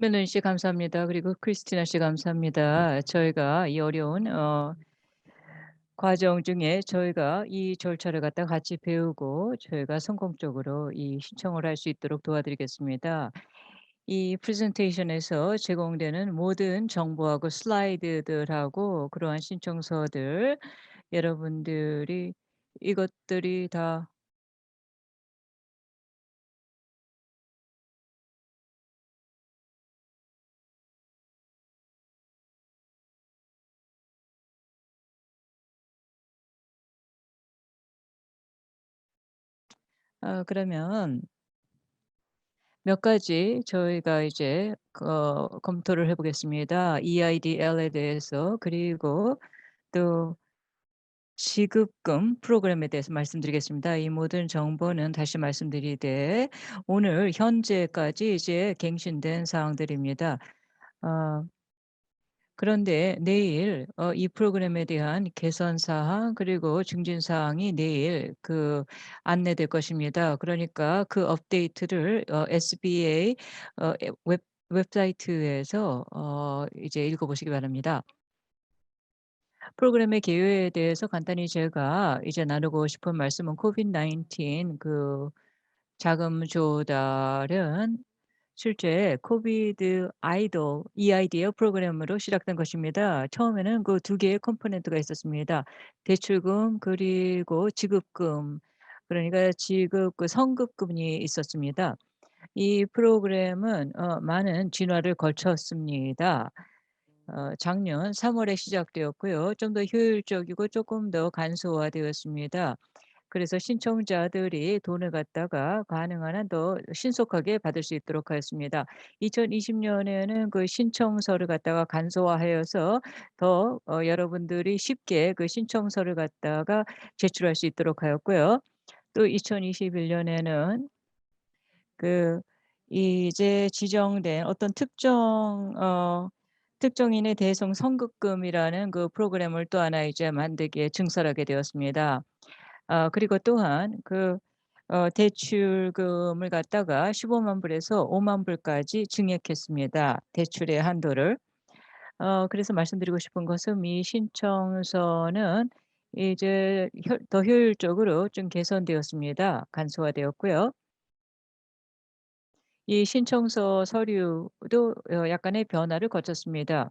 멜로니 씨 감사합니다. 그리고 크리스티나 씨 감사합니다. 저희가 이 어려운 과정 중에 저희가 이 절차를 갖다 같이 배우고 저희가 성공적으로 이 신청을 할 수 있도록 도와드리겠습니다. 이 프레젠테이션에서 제공되는 모든 정보하고 슬라이드들하고 그러한 신청서들 여러분들이 이것들이 다 그러면 몇 가지 저희가 이제 검토를 해 보겠습니다. EIDL에 대해서 그리고 또 지급금 프로그램에 대해서 말씀드리겠습니다. 이 모든 정보는 다시 말씀드리되 오늘 현재까지 이제 갱신된 사항들입니다. 어 그런데 내일 이 프로그램에 대한 개선 사항 그리고 증진 사항이 내일 안내될 것입니다. 그러니까 그 업데이트를 SBA 웹사이트에서 이제 읽어 보시기 바랍니다. 프로그램의 개요에 대해서 간단히 제가 이제 나누고 싶은 말씀은 코비드-19 자금 조달은 실제 코비드 아이돌 EIDL 프로그램으로 시작된 것입니다. 처음에는 그 두 개의 컴포넌트가 있었습니다. 대출금 그리고 지급금. 그러니까 성급금이 있었습니다. 이 프로그램은 많은 진화를 거쳤습니다. 작년 3 월에 시작되었고요. 좀 더 효율적이고 조금 더 간소화되었습니다. 그래서 신청자들이 돈을 갖다가 가능한 한 더 신속하게 받을 수 있도록 하였습니다. 2020 년에는 그 신청서를 갖다가 간소화하여서 더 여러분들이 쉽게 그 신청서를 갖다가 제출할 수 있도록 하였고요. 또 2021 년에는 그 이제 지정된 어떤 특정인의 대성 선급금이라는 그 프로그램을 또 하나 이제 만들기에 증설하게 되었습니다. 그리고 또한 대출금을 갖다가 15만 불에서 5만 불까지 증액했습니다, 대출의 한도를. 그래서 말씀드리고 싶은 것은 이 신청서는 이제 더 효율적으로 좀 개선되었습니다. 간소화되었고요. 이 신청서 서류도 약간의 변화를 거쳤습니다.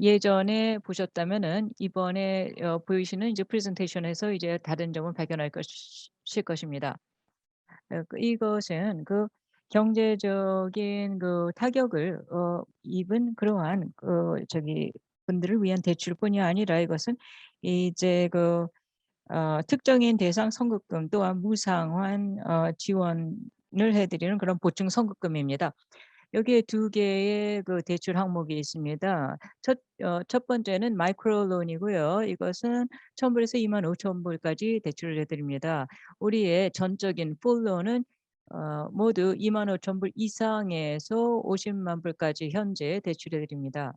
예전에 보셨다면은 이번에 보이시는 이제 프레젠테이션에서 이제 다른 점을 발견할 것일 것입니다. 이것은 경제적인 타격을 입은 그러한 분들을 위한 대출뿐이 아니라 이것은 이제 특정인 대상 선급금 또한 무상환 지원을 해 드리는 그런 보충 선급금입니다. 여기에 두 개의 대출 항목이 있습니다. 첫 번째는 마이크로 론이고요. 이것은 1,000 불에서 25,000 불까지 대출을 해 드립니다. 우리의 전적인 풀 론은 모두 25,000 불 이상에서 50만 불까지 현재 대출해 드립니다.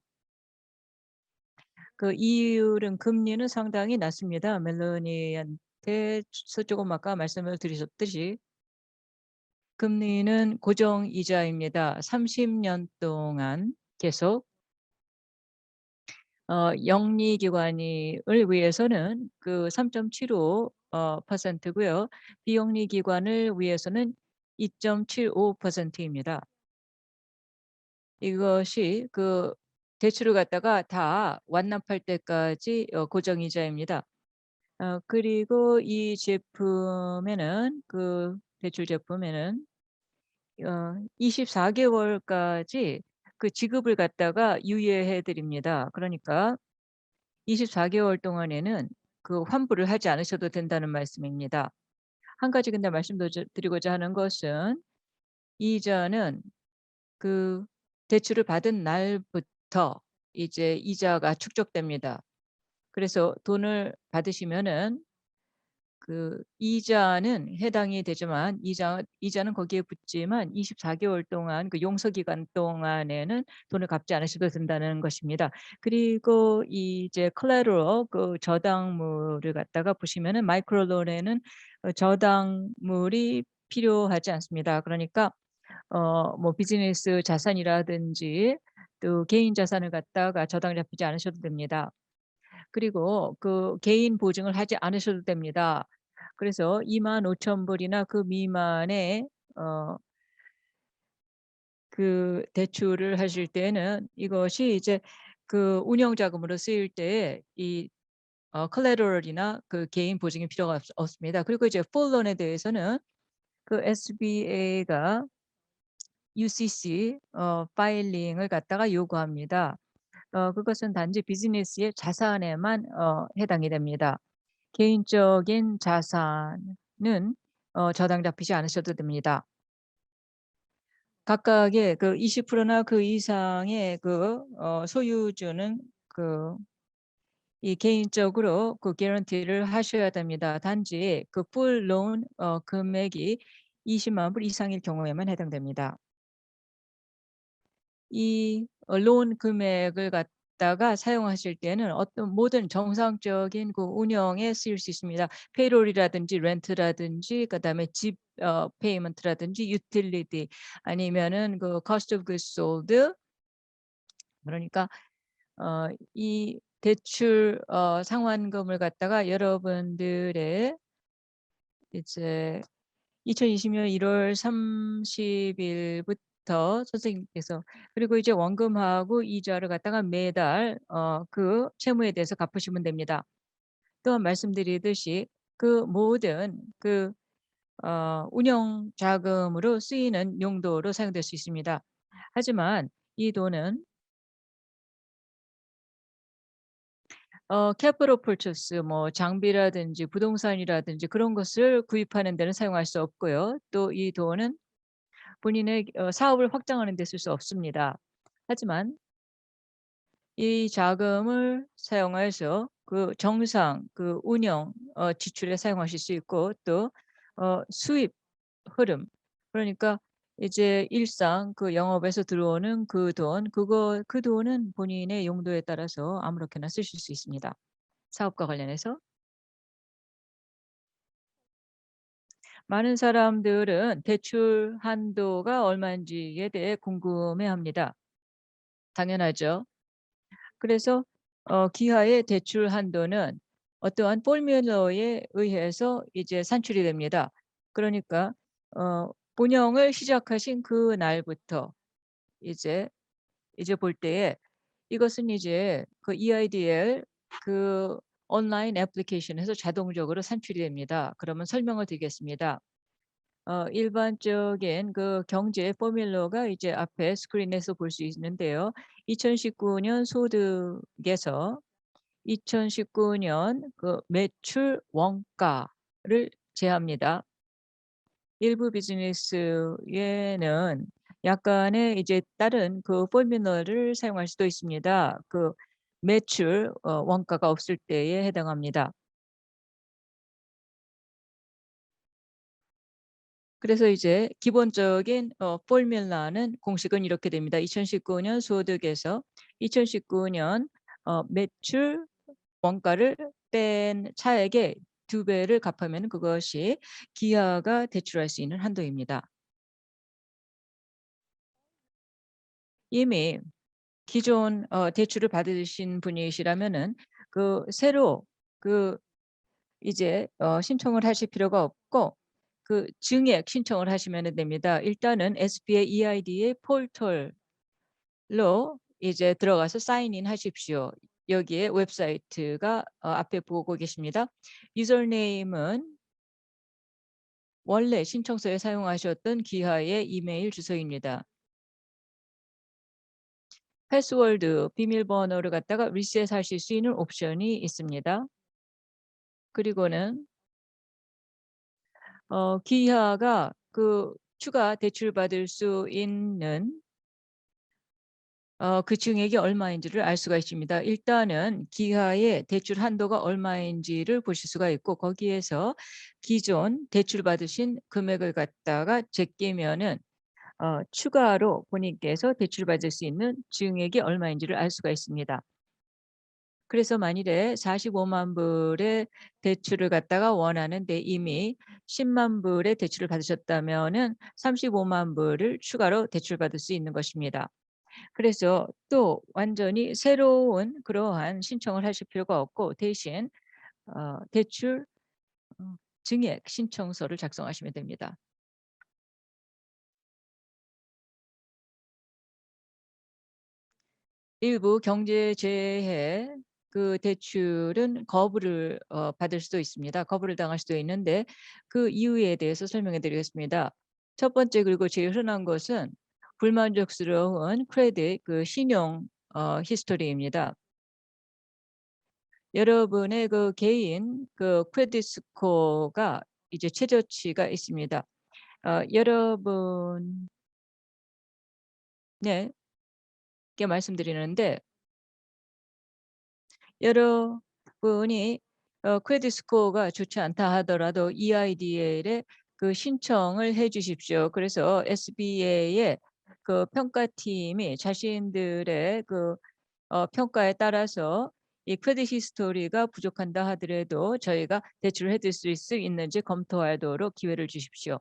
이율은 금리는 상당히 낮습니다. 멜로니한테 조금 아까 말씀을 드리셨듯이 금리는 고정 이자입니다. 30년 동안 계속 영리 기관을 위해서는 3.75 퍼센트고요. 비영리 기관을 위해서는 2.75%입니다. 이것이 대출을 갖다가 다 완납할 때까지 고정 이자입니다. 그리고 이 제품에는 대출 제품에는 24 개월까지 지급을 갖다가 유예해 드립니다. 그러니까 24 개월 동안에는 환불을 하지 않으셔도 된다는 말씀입니다. 한 가지 근데 드리고자 하는 것은 이자는 그 대출을 받은 날부터 이제 이자가 축적됩니다. 그래서 돈을 받으시면은 이자는 해당이 되지만 이자는 거기에 붙지만 24 개월 동안 용서 기간 동안에는 돈을 갚지 않으셔도 된다는 것입니다. 그리고 이제 collateral 저당물을 갖다가 보시면은 마이크로 론에는 저당물이 필요하지 않습니다. 그러니까 뭐 비즈니스 자산이라든지 또 개인 자산을 갖다가 저당 잡히지 않으셔도 됩니다. 그리고 그 개인 보증을 하지 않으셔도 됩니다. 그래서 25,000 불이나 그 미만의 어 그 대출을 하실 때에는 이것이 이제 그 운영 자금으로 쓰일 때에 이 collateral이나 그 개인 보증이 필요가 없습니다. 그리고 이제 full loan에 대해서는 그 SBA가 UCC 파일링을 갖다가 요구합니다. 그것은 단지 비즈니스의 자산에만 해당이 됩니다. 개인적인 자산은 저당 잡히지 않으셔도 됩니다. 각각의 그 20%나 그 이상의 그 소유주는 그 이 개인적으로 그 개런티를 하셔야 됩니다. 단지 그 풀 론 금액이 200,000불 이상일 경우에만 해당됩니다. 이 론 금액을 갖다가 사용하실 때는 어떤 모든 정상적인 그 운영에 쓰일 수 있습니다. 페이롤이라든지 렌트라든지 그다음에 집 페이먼트라든지 유틸리티 아니면은 그 cost of goods sold 그러니까 이 대출 상환금을 갖다가 여러분들의 이제 2020년 1월 30 일부터 선생님께서 그리고 이제 원금하고 이자를 갖다가 매달 그 채무에 대해서 갚으시면 됩니다. 또한 말씀드리듯이 그 모든 그 운영 자금으로 쓰이는 용도로 사용될 수 있습니다. 하지만 이 돈은 캐피털 퍼체스 뭐 장비라든지 부동산이라든지 그런 것을 구입하는 데는 사용할 수 없고요. 또 이 돈은 본인의 사업을 확장하는 데 쓸 수 없습니다. 하지만 이 자금을 사용해서 그 정상 그 운영 지출에 사용하실 수 있고 또 수입 흐름 그러니까 이제 일상 그 영업에서 들어오는 그 돈은 본인의 용도에 따라서 아무렇게나 쓰실 수 있습니다. 사업과 관련해서. 많은 사람들은 대출 한도가 얼마인지에 대해 궁금해합니다. 당연하죠. 그래서 기하의 대출 한도는 어떠한 포뮬러에 의해서 이제 산출이 됩니다. 그러니까 운영을 시작하신 그 날부터 이제 볼 때에 이것은 이제 그 EIDL 그 온라인 애플리케이션에서 자동적으로 산출이 됩니다. 그러면 설명을 드리겠습니다. 일반적인 그 경제 포뮬러가 이제 앞에 스크린에서 볼 수 있는데요. 2019년 소득에서 2019년 그 매출 원가를 제합니다. 일부 비즈니스에는 약간의 이제 다른 그 포뮬러를 사용할 수도 있습니다. 그 매출 원가가 없을 때에 해당합니다. 그래서 이제 기본적인 포뮬라는 공식은 이렇게 됩니다. 2019년 소득에서 2019년 매출 원가를 뺀 차액의 2배를 갚으면 그것이 기아가 대출할 수 있는 한도입니다. 이미 기존 대출을 받으신 분이시라면은 그 새로 그 이제 신청을 하실 필요가 없고 그 증액 신청을 하시면 됩니다. 일단은 SBA EID의 포털로 이제 들어가서 사인인 하십시오. 여기에 웹사이트가 앞에 보고 계십니다. 유저네임은 원래 신청서에 사용하셨던 기하의 이메일 주소입니다. 패스워드 비밀번호를 갖다가 리셋하실 수 있는 옵션이 있습니다. 그리고는 기하가 그 추가 대출받을 수 있는 그 증액이 얼마인지를 알 수가 있습니다. 일단은 기하의 대출 한도가 얼마인지를 보실 수가 있고 거기에서 기존 대출 받으신 금액을 갖다가 제끼면은 추가로 본인께서 대출받을 수 있는 증액이 얼마인지를 알 수가 있습니다. 그래서 만일에 45만 불의 대출을 갖다가 원하는데 이미 10만 불의 대출을 받으셨다면은 35만 불을 추가로 대출받을 수 있는 것입니다. 그래서 또 완전히 새로운 그러한 신청을 하실 필요가 없고 대신 대출 증액 신청서를 작성하시면 됩니다. 일부 경제재해 그 대출은 거부를 받을 수도 있습니다. 거부를 당할 수도 있는데 그 이유에 대해서 설명해 드리겠습니다. 첫 번째 그리고 제일 흔한 것은 불만족스러운 크레딧 신용 히스토리입니다. 여러분의 그 개인 크레딧 스코어가 이제 최저치가 있습니다. 여러분께 말씀드리는데 여러분이 크레딧 스코어가 좋지 않다 하더라도 EIDL에 신청을 해 주십시오. 그래서 SBA의 평가팀이 자신들의 평가에 따라서 이 크레딧 히스토리가 부족한다 하더라도 저희가 대출을 해 드릴 수 있는지 검토하도록 기회를 주십시오.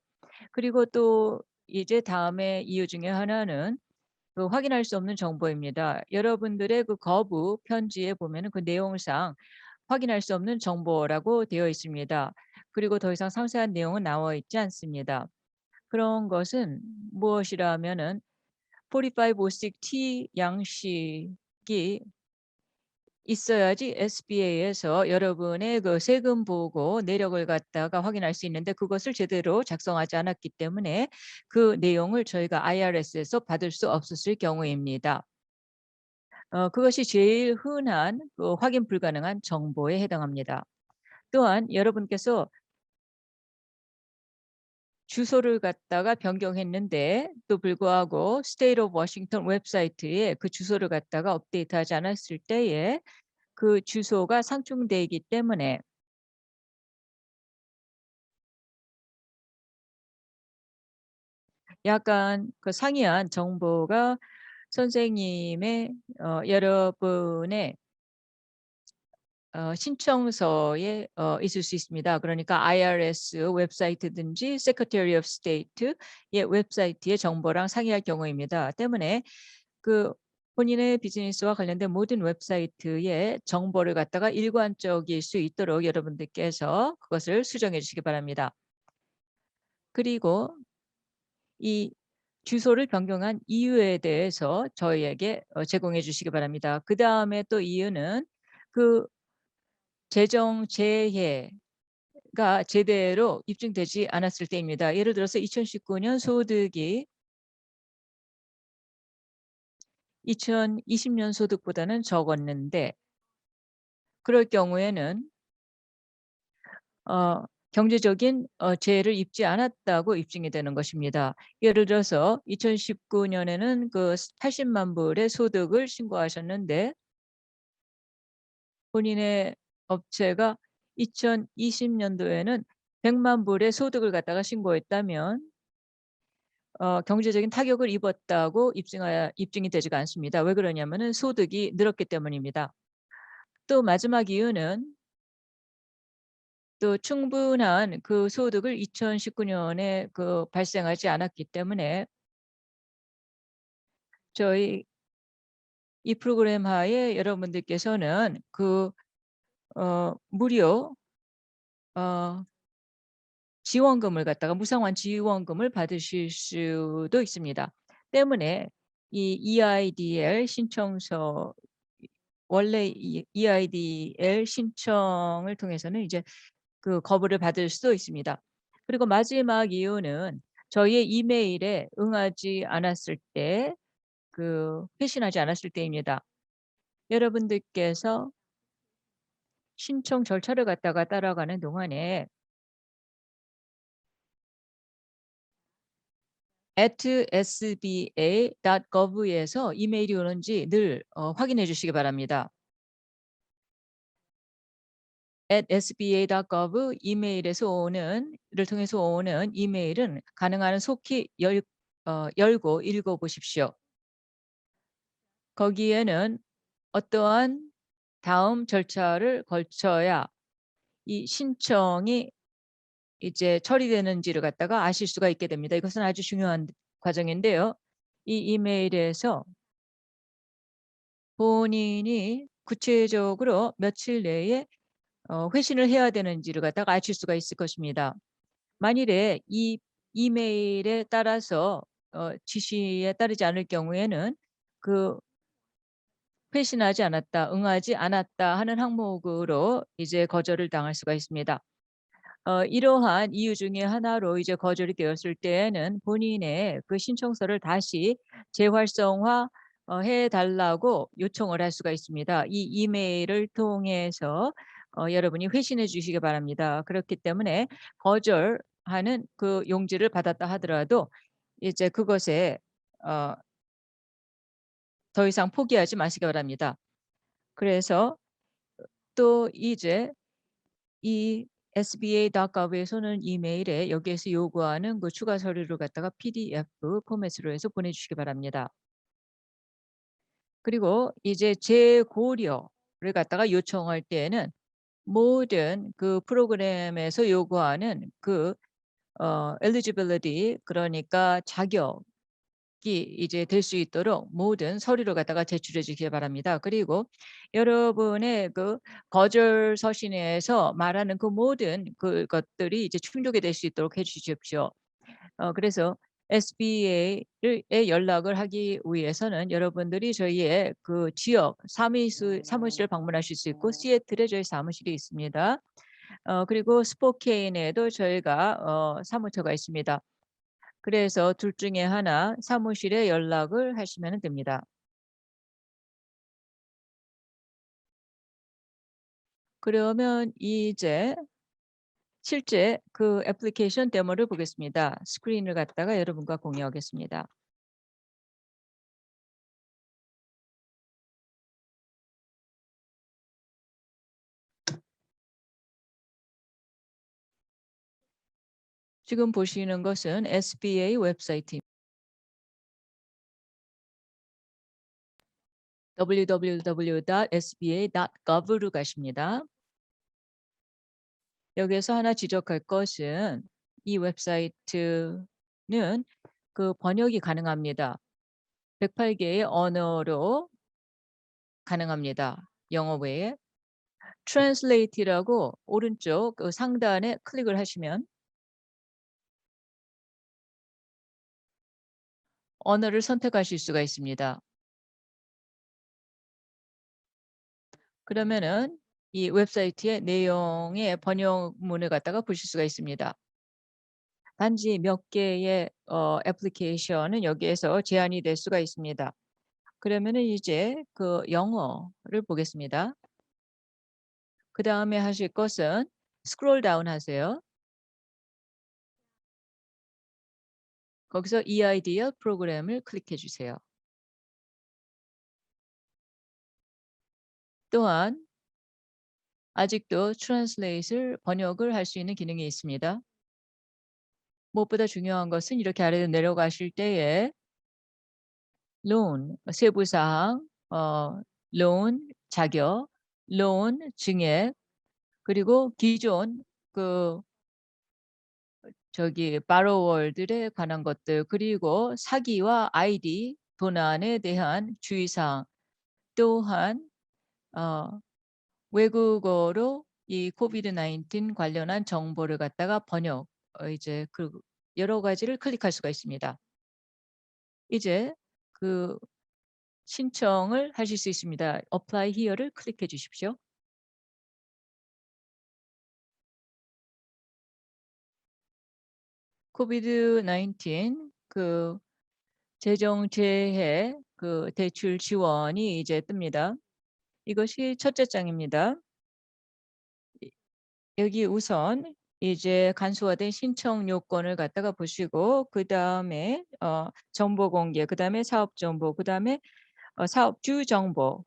그리고 또 이제 다음에 이유 중에 하나는 확인할 수 없는 정보입니다. 여러분들의 거부 편지에 보면은 그 내용상 확인할 수 없는 정보라고 되어 있습니다. 그리고 더 이상 상세한 내용은 나와 있지 않습니다. 그런 것은 무엇이라 하면은 4506T 양식이 있어야지 SBA에서 여러분의 세금 보고 내역을 갖다가 확인할 수 있는데 그것을 제대로 작성하지 않았기 때문에 그 내용을 저희가 IRS에서 받을 수 없었을 경우입니다. 그것이 제일 흔한 확인 불가능한 정보에 해당합니다. 또한 여러분께서 주소를 갖다가 변경했는데 또 불구하고 스테이트 오브 워싱턴 웹사이트에 그 주소를 갖다가 업데이트하지 않았을 때에 그 주소가 상충되기 때문에 약간 상이한 정보가 선생님의 여러분의 신청서에 있을 수 있습니다. 그러니까 IRS 웹사이트든지 Secretary of State의 웹사이트의 정보랑 상이할 경우입니다. 때문에 그 본인의 비즈니스와 관련된 모든 웹사이트의 정보를 갖다가 일관적일 수 있도록 여러분들께서 그것을 수정해 주시기 바랍니다. 그리고 이 주소를 변경한 이유에 대해서 저희에게 제공해 주시기 바랍니다. 그다음에 또 이유는 그 재정 재해가 제대로 입증되지 않았을 때입니다. 예를 들어서 2019년 소득이 2020년 소득보다는 적었는데 그럴 경우에는 어 경제적인 재해를 입지 않았다고 입증이 되는 것입니다. 예를 들어서 2019년에는 80만 불의 소득을 신고하셨는데 본인의 업체가 2020년도에는 100만 불의 소득을 갖다가 신고했다면 경제적인 타격을 입었다고 입증이 되지가 않습니다. 왜 그러냐면은 소득이 늘었기 때문입니다. 또 마지막 이유는 또 충분한 소득을 2019년에 발생하지 않았기 때문에 저희 이 프로그램 하에 여러분들께서는 무료 어 지원금을 갖다가 무상환 지원금을 받으실 수도 있습니다. 때문에 이 EIDL 신청서 원래 이 EIDL 신청을 통해서는 이제 거부를 받을 수도 있습니다. 그리고 마지막 이유는 저희의 이메일에 응하지 않았을 때 회신하지 않았을 때입니다. 여러분들께서 신청 절차를 갖다가 따라가는 동안에 @sba.gov에서 이메일이 오는지 늘 확인해 주시기 바랍니다. @sba.gov 이메일에서 오는 를 통해서 오는 이메일은 가능한 한 속히 열고 읽어 보십시오. 거기에는 어떠한 다음 절차를 거쳐야 이 신청이 이제 처리되는지를 갖다가 아실 수가 있게 됩니다. 이것은 아주 중요한 과정인데요. 이 이메일에서 본인이 구체적으로 며칠 내에 회신을 해야 되는지를 갖다가 아실 수가 있을 것입니다. 만일에 이 이메일에 따라서 지시에 따르지 않을 경우에는 그 회신하지 않았다, 응하지 않았다 하는 항목으로 이제 거절을 당할 수가 있습니다. 이러한 이유 중에 하나로 이제 거절이 되었을 때에는 본인의 그 신청서를 다시 재활성화 해 달라고 요청을 할 수가 있습니다. 이 이메일을 통해서 여러분이 회신해 주시기 바랍니다. 그렇기 때문에 거절하는 그 용지를 받았다 하더라도 이제 그것에 어 더 이상 포기하지 마시기 바랍니다. 그래서 또 이제 이 sba.gov에서는 이메일에 여기에서 요구하는 그 추가 서류를 갖다가 PDF 포맷으로 해서 보내주시기 바랍니다. 그리고 이제 재고려를 갖다가 요청할 때에는 모든 그 프로그램에서 요구하는 그 eligibility 그러니까 자격 이 이제 될 수 있도록 모든 서류를 갖다가 제출해 주시기 바랍니다. 그리고 여러분의 그 거절 서신에서 말하는 그 모든 그것들이 이제 충족이 될 수 있도록 해 주십시오. 그래서 SBA를 연락을 하기 위해서는 여러분들이 저희의 그 지역 사무실을 방문하실 수 있고 시애틀에 저희 사무실이 있습니다. 그리고 스포케인에도 저희가 사무처가 있습니다. 그래서 둘 중에 하나 사무실에 연락을 하시면 됩니다. 그러면 이제 실제 그 애플리케이션 데모를 보겠습니다. 스크린을 갖다가 여러분과 공유하겠습니다. 지금 보시는 것은 SBA 웹사이트 www.sba.gov로 가십니다. 여기에서 하나 지적할 것은 이 웹사이트는 그 번역이 가능합니다. 108개의 언어로 가능합니다. 영어 외에. translate이라고 오른쪽 그 상단에 클릭을 하시면 언어를 선택하실 수가 있습니다. 그러면은 이 웹사이트의 내용의 번역문을 갖다가 보실 수가 있습니다. 단지 몇 개의 애플리케이션은 여기에서 제한이 될 수가 있습니다. 그러면은 이제 그 영어를 보겠습니다. 그다음에 하실 것은 스크롤 다운 하세요. 거기서 eIDEA 프로그램을 클릭해 주세요. 또한 아직도 트랜슬레이트를 번역을 할 수 있는 기능이 있습니다. 무엇보다 중요한 것은 이렇게 아래로 내려가실 때에 론 세부 사항, 론 자격, 론 증액, 그리고 기존 그 저기 바로월들에 관한 것들, 그리고 사기와 아이디 도난에 대한 주의사항, 또한 어 외국어로 이 코비드 19 관련한 정보를 갖다가 번역 이제 그 여러 가지를 클릭할 수가 있습니다. 이제 그 신청을 하실 수 있습니다. Apply here를 클릭해 주십시오. 코비드 19 그 재정재해 그 대출 지원이 이제 뜹니다. 이것이 첫째 장입니다. 이 여기 우선 이제 간소화된 신청 요건을 갖다가 보시고 그다음에 정보 공개, 그다음에 사업 정보, 그다음에 사업주 정보,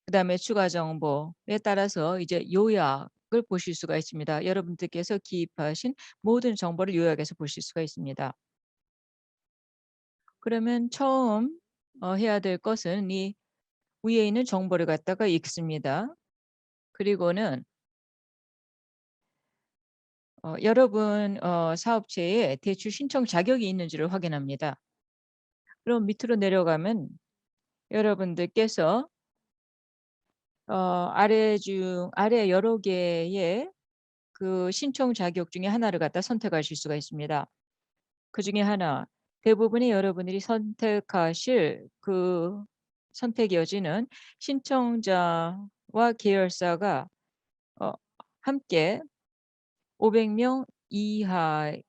그다음에 추가 정보에 따라서 이제 요약을 보실 수가 있습니다. 여러분들께서 기입하신 모든 정보를 요약해서 보실 수가 있습니다. 그러면 처음 해야 될 것은 이 위에 있는 정보를 갖다가 읽습니다. 그리고는 여러분 사업체에 대출 신청 자격이 있는지를 확인합니다. 그럼 밑으로 내려가면 여러분들께서 아래 여러 개의 그 신청 자격 중에 하나를 갖다 선택하실 수가 있습니다. 그중에 하나, 대부분의 여러분들이 선택하실 그 선택 여지는 신청자와 계열사가 어 함께 500명 이하의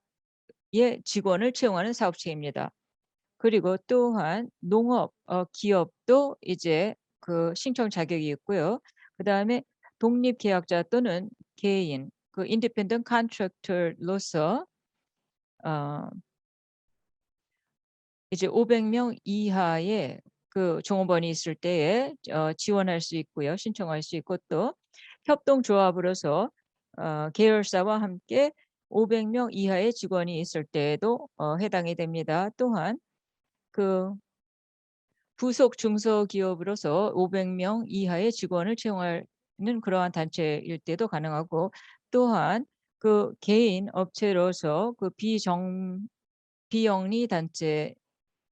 직원을 채용하는 사업체입니다. 그리고 또한 농업 기업도 이제 그 신청 자격이 있고요. 그다음에 독립 계약자 또는 개인 그 independent contractor로서 어 이제 500명 이하의 그 종업원이 있을 때에 지원할 수 있고요. 신청할 수 있고, 또 협동조합으로서 계열사와 함께 500명 이하의 직원이 있을 때에도 해당이 됩니다. 또한 그 부속 중소기업으로서 500명 이하의 직원을 채용하는 그러한 단체일 때도 가능하고, 또한 그 개인 업체로서 그 비영리 단체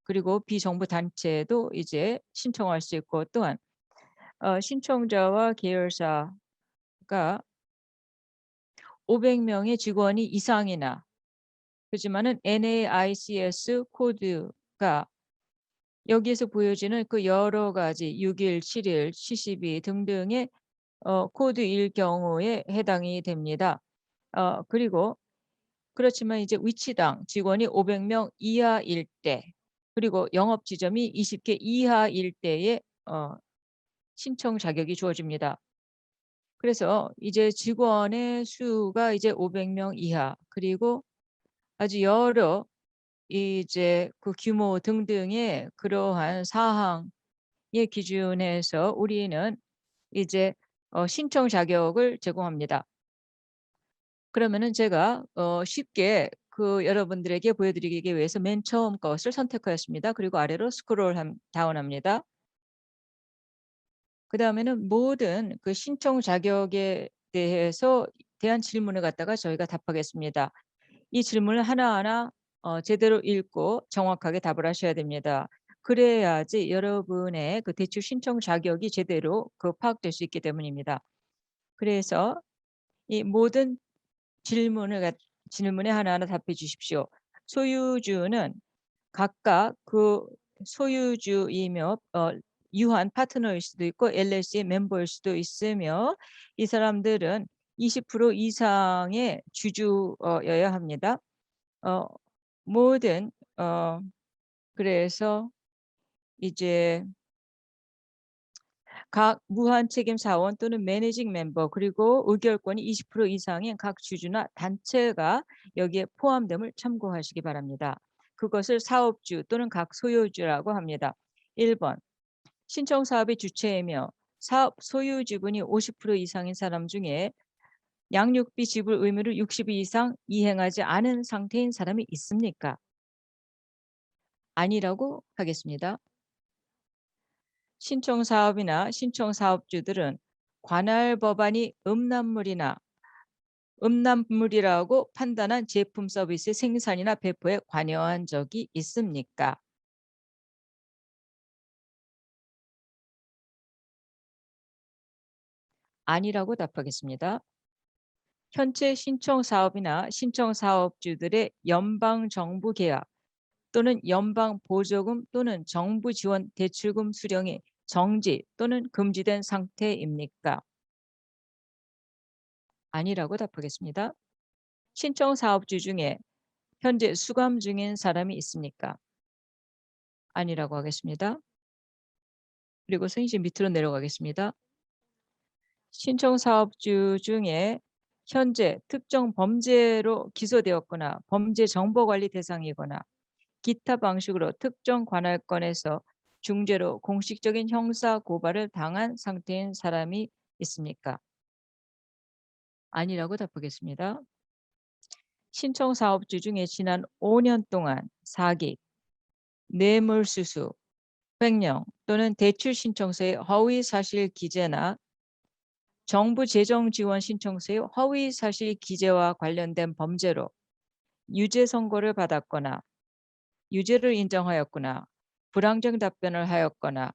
그리고 비정부 단체도 이제 신청할 수 있고, 또한 신청자와 계열사가 500 명의 직원이 이상이나, 그지만은 NAICS 코드가 여기에서 보여지는 그 여러 가지 6일, 7일, 72 등등의 코드일 경우에 해당이 됩니다. 그리고 그렇지만 이제 위치당 직원이 500명 이하일 때, 그리고 영업 지점이 20개 이하일 때에 신청 자격이 주어집니다. 그래서 이제 직원의 수가 이제 500명 이하, 그리고 아주 여러 이제 그 규모 등등의 그러한 사항의 기준에서 우리는 이제 신청 자격을 제공합니다. 그러면은 제가 쉽게 그 여러분들에게 보여드리기 위해서 맨 처음 것을 선택하였습니다. 그리고 아래로 다운합니다. 그다음에는 모든 그 신청 자격에 대한 질문을 갖다가 저희가 답하겠습니다. 이 질문을 하나하나 제대로 읽고 정확하게 답을 하셔야 됩니다. 그래야지 여러분의 그 대출 신청 자격이 제대로 그 파악될 수 있기 때문입니다. 그래서 이 모든 질문에 하나하나 답해 주십시오. 소유주는 각각 그 소유주이며 유한 파트너일 수도 있고 LLC의 멤버일 수도 있으며, 이 사람들은 20% 이상의 주주여야 합니다. 어 모든 그래서 이제 각 무한 책임 사원 또는 매니징 멤버, 그리고 의결권이 20% 이상인 각 주주나 단체가 여기에 포함됨을 참고하시기 바랍니다. 그것을 사업주 또는 각 소유주라고 합니다. 1번, 신청 사업의 주체이며 사업 소유 지분이 50% 이상인 사람 중에 양육비 지불 의무를 60일 이상 이행하지 않은 상태인 사람이 있습니까? 아니라고 하겠습니다. 신청 사업이나 신청 사업주들은 관할 법안이 음란물이라고 판단한 제품 서비스의 생산이나 배포에 관여한 적이 있습니까? 아니라고 답하겠습니다. 현재 신청 사업이나 신청 사업주들의 연방 정부 계약 또는 연방 보조금 또는 정부 지원 대출금 수령이 정지 또는 금지된 상태입니까? 아니라고 답하겠습니다. 신청 사업주 중에 현재 수감 중인 사람이 있습니까? 아니라고 하겠습니다. 그리고서 이제 밑으로 내려가겠습니다. 신청 사업주 중에 현재 특정 범죄로 기소되었거나 범죄 정보 관리 대상이거나 기타 방식으로 특정 관할권에서 중재로 공식적인 형사 고발을 당한 상태인 사람이 있습니까? 아니라고 답하겠습니다. 신청 사업주 중에 지난 5년 동안 사기, 뇌물수수, 횡령 또는 대출 신청서의 허위 사실 기재나 정부 재정 지원 신청서의 허위 사실 기재와 관련된 범죄로 유죄 선고를 받았거나 유죄를 인정하였거나 불완전 답변을 하였거나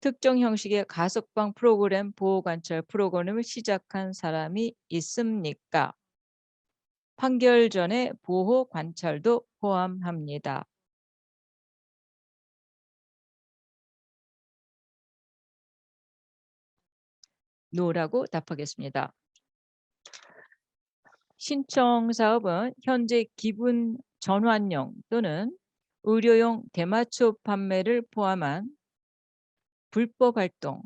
특정 형식의 가석방 프로그램 보호관찰 프로그램을 시작한 사람이 있습니까? 판결 전에 보호 관찰도 포함합니다. 노라고 답하겠습니다. 신청 사업은 현재 기분 전환용 또는 의료용 대마초 판매를 포함한 불법 활동,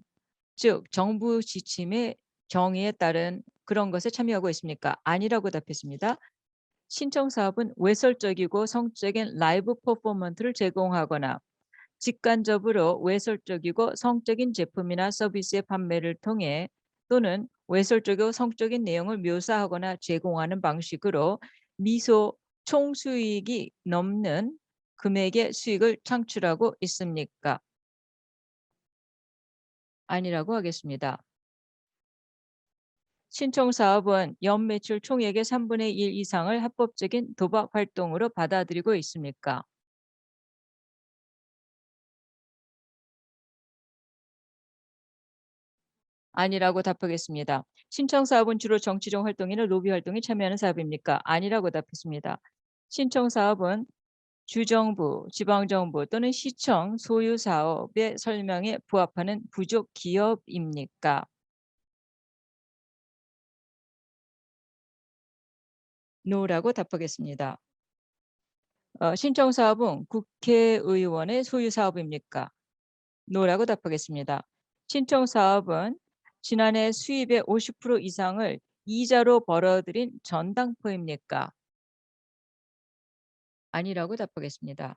즉 정부 지침의 정의에 따른 그런 것에 참여하고 있습니까? 아니라고 답했습니다. 신청 사업은 외설적이고 성적인 라이브 퍼포먼스를 제공하거나 직간접으로 외설적이고 성적인 제품이나 서비스의 판매를 통해 또는 외설적이고 성적인 내용을 묘사하거나 제공하는 방식으로 미소 총수익이 넘는 금액의 수익을 창출하고 있습니까? 아니라고 하겠습니다. 신청 사업은 연매출 총액의 3분의 1 이상을 합법적인 도박 활동으로 받아들이고 있습니까? 아니라고 답하겠습니다. 신청 사업은 주로 정치적 활동이나 로비 활동에 참여하는 사업입니까? 아니라고 답했습니다. 신청 사업은 주정부, 지방정부 또는 시청 소유 사업의 설명에 부합하는 부족 기업입니까? 노라고 답하겠습니다. 신청 사업은 국회의원의 소유 사업입니까? 노라고 답하겠습니다. 신청 사업은 지난해 수입의 50% 이상을 이자로 벌어들인 전당포입니까? 아니라고 답하겠습니다.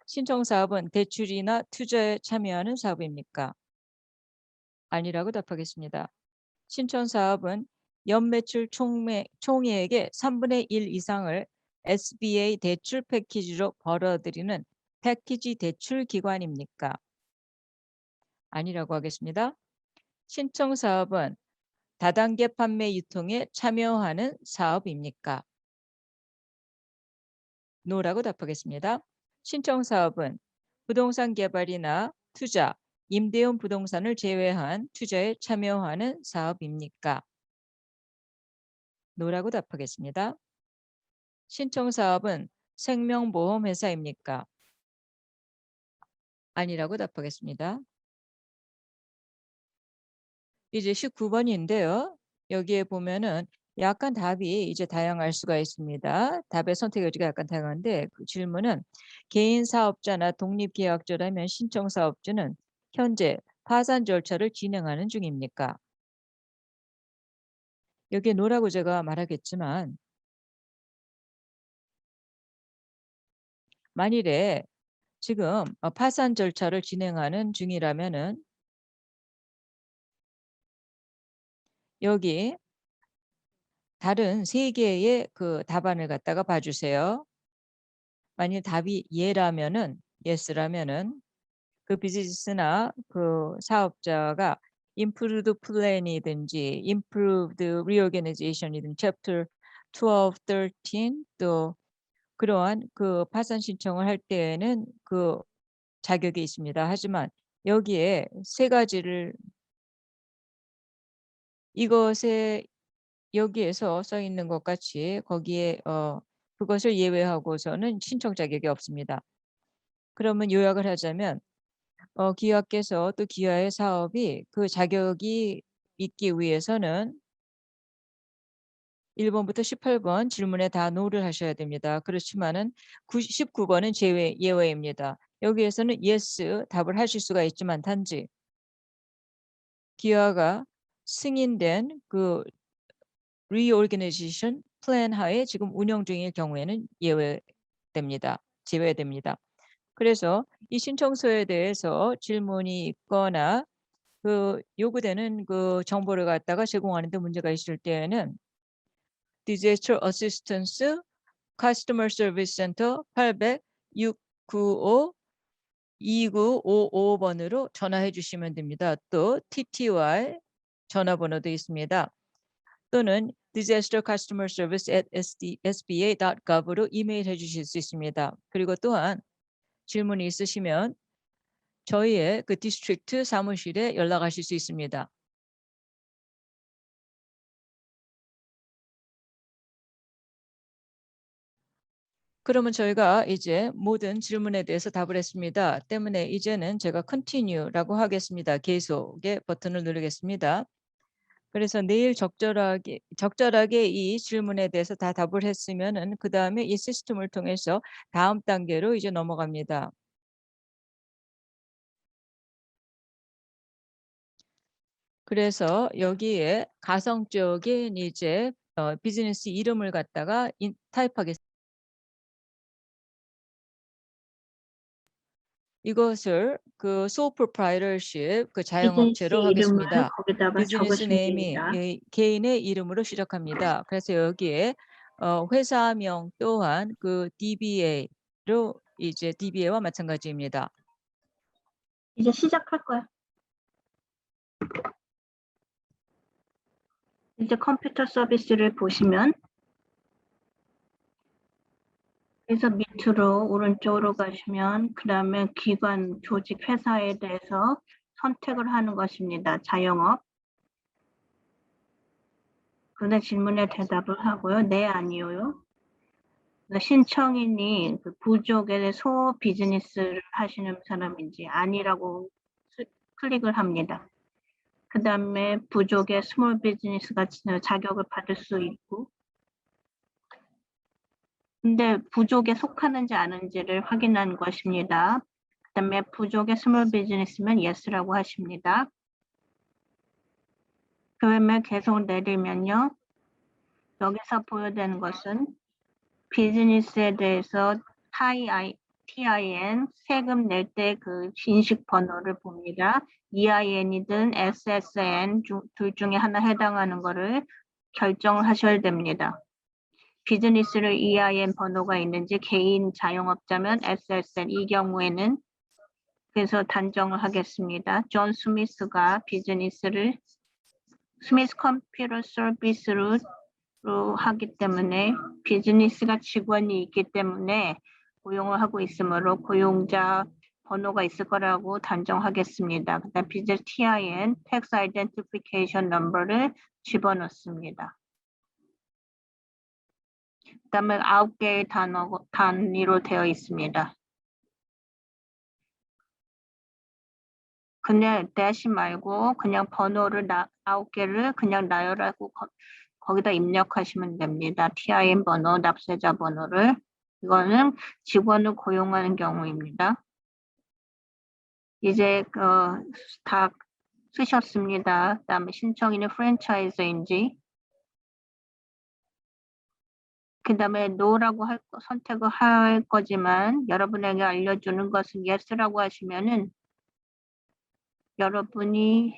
신청 사업은 대출이나 투자에 참여하는 사업입니까? 아니라고 답하겠습니다. 신청 사업은 연매출 총액의 3분의 1 이상을 SBA 대출 패키지로 벌어들이는 패키지 대출 기관입니까? 아니라고 하겠습니다. 신청 사업은 다단계 판매 유통에 참여하는 사업입니까? 노라고 답하겠습니다. 신청 사업은 부동산 개발이나 투자, 임대용 부동산을 제외한 투자에 참여하는 사업입니까? 노라고 답하겠습니다. 신청 사업은 생명보험 회사입니까? 아니라고 답하겠습니다. 이제 19번인데요. 여기에 보면은 약간 답이 이제 다양할 수가 있습니다. 답의 선택 여지가 약간 다양한데 그 질문은 개인 사업자나 독립계약자라면 신청 사업주는 현재 파산 절차를 진행하는 중입니까? 여기에 노라고 제가 말하겠지만 만일에 지금 파산 절차를 진행하는 중이라면은 여기 다른 세 개의 그 답안을 갖다가 봐주세요. 만일 답이 예라면은 yes라면은 그 비즈니스나 그 사업자가 improved plan이든지 improved reorganization이든 chapter 12, 13 또 그러한 그 파산 신청을 할 때에는 그 자격이 있습니다. 하지만 여기에 세 가지를 이것에 여기에서 써 있는 것 같이 거기에 그것을 예외하고서는 신청 자격이 없습니다. 그러면 요약을 하자면 기업께서 또 기아의 사업이 그 자격이 있기 위해서는 1번부터 18번 질문에 다 노를 하셔야 됩니다. 그렇지만은 19번은 예외입니다. 여기에서는 yes 답을 하실 수가 있지만 단지 기아가 승인된 그 리오르가니제이션 플랜 하에 지금 운영 중일 경우에는 예외됩니다. 제외됩니다. 그래서 이 신청서에 대해서 질문이 있거나 그 요구되는 그 정보를 갖다가 제공하는 데 문제가 있을 때에는 Disaster Assistance Customer Service Center 800-695 2955번으로 전화해 주시면 됩니다. 또 TTY 전화번호도 있습니다. 또는 disastercustomerservice@sba.gov으로 이메일 해주실 수 있습니다. 그리고 또한 질문이 있으시면 저희의 그 디스트릭트 사무실에 연락하실 수 있습니다. 그러면 저희가 이제 모든 질문에 대해서 답을 했습니다. 때문에 이제는 제가 continue라고 하겠습니다. 계속의 버튼을 누르겠습니다. 그래서 내일 적절하게 이 질문에 대해서 다 답을 했으면은 그 다음에 이 시스템을 통해서 다음 단계로 이제 넘어갑니다. 그래서 여기에 가성적인 이제 비즈니스 이름을 갖다가 타입하겠습니다. 이것을 그 sole proprietorship 그 비즈니스 자영업체로 이름을 하겠습니다. 거기다가 비즈니스 적으시면 네임이 됩니다. 개인의 이름으로 시작합니다. 그래서 여기에 회사명 또한 그 DBA로 이제 DBA와 마찬가지입니다. 이제 시작할 거야. 이제 컴퓨터 서비스를 보시면 그래서 밑으로 오른쪽으로 가시면 그 다음에 기관, 조직, 회사에 대해서 선택을 하는 것입니다. 자영업. 그런데 질문에 대답을 하고요. 네, 아니요요. 신청인이 그 부족의 소 비즈니스를 하시는 사람인지 아니라고 클릭을 합니다. 그 다음에 부족의 스몰 비즈니스가 자격을 받을 수 있고 근데 부족에 속하는지 아닌지를 확인한 것입니다. 그 다음에 부족의 스몰 비즈니스면 yes라고 하십니다. 그러면 계속 내리면요. 여기서 보여되는 것은 비즈니스에 대해서 TIN 세금 낼 때 그 인식 번호를 봅니다. EIN이든 SSN 둘 중에 하나 해당하는 것을 결정을 하셔야 됩니다. 비즈니스를 EIN 번호가 있는지 개인 자영업자면 SSN 이 경우에는 그래서 단정을 하겠습니다. 존 스미스가 비즈니스를 스미스 컴퓨터 서비스로 하기 때문에 비즈니스가 직원이 있기 때문에 고용을 하고 있으므로 고용자 번호가 있을 거라고 단정하겠습니다. 그다음 비즈니스 TIN, Tax Identification Number를 집어넣습니다. 그다음에 9개의 단위로 되어 있습니다. 근데 대시 말고 그냥 번호를 9개를 그냥 나열하고 거기다 입력하시면 됩니다. TIN 번호, 납세자 번호를. 이거는 직원을 고용하는 경우입니다. 이제 다 쓰셨습니다. 그다음에 신청인은 프랜차이즈인지 그다음에 no라고 선택을 할 거지만 여러분에게 알려주는 것은 yes라고 하시면은 여러분이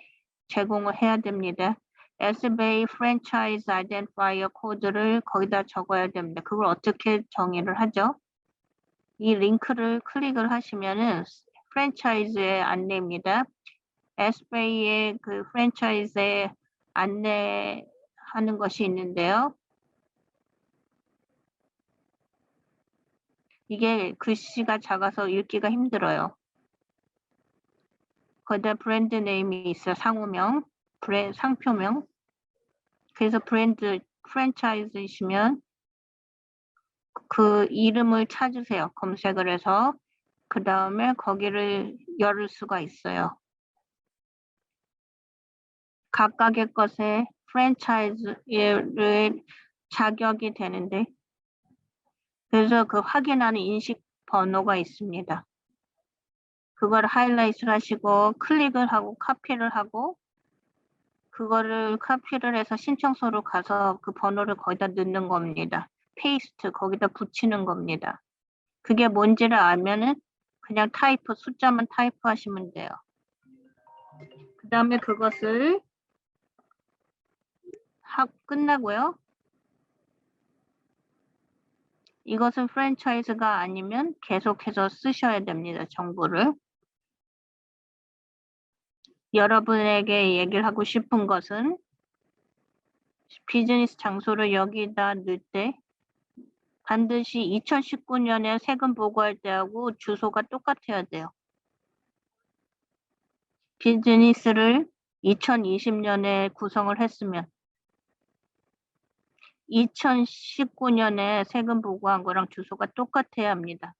제공을 해야 됩니다. SBA 프랜차이즈 아이덴티파이어 코드를 거기다 적어야 됩니다. 그걸 어떻게 정의를 하죠? 이 링크를 클릭을 하시면은 프랜차이즈의 안내입니다. SBA의 그 프랜차이즈에 안내하는 것이 있는데요. 이게 글씨가 작아서 읽기가 힘들어요. 거기다 브랜드 네임이 있어요. 상호명, 상표명. 그래서 브랜드 프랜차이즈이시면 그 이름을 찾으세요. 검색을 해서 그 다음에 거기를 열을 수가 있어요. 각각의 것에 프랜차이즈를 자격이 되는데 그래서 그 확인하는 인식 번호가 있습니다. 그걸 하이라이트를 하시고 클릭을 하고 카피를 하고 그거를 카피를 해서 신청서로 가서 그 번호를 거기다 넣는 겁니다. 페이스트 거기다 붙이는 겁니다. 그게 뭔지를 알면은 그냥 숫자만 타이프하시면 돼요. 그 다음에 그것을 끝나고요. 이것은 프랜차이즈가 아니면 계속해서 쓰셔야 됩니다. 정보를. 여러분에게 얘기를 하고 싶은 것은 비즈니스 장소를 여기다 넣을 때 반드시 2019년에 세금 보고할 때하고 주소가 똑같아야 돼요. 비즈니스를 2020년에 구성을 했으면 2019년에 세금 보고한 거랑 주소가 똑같아야 합니다.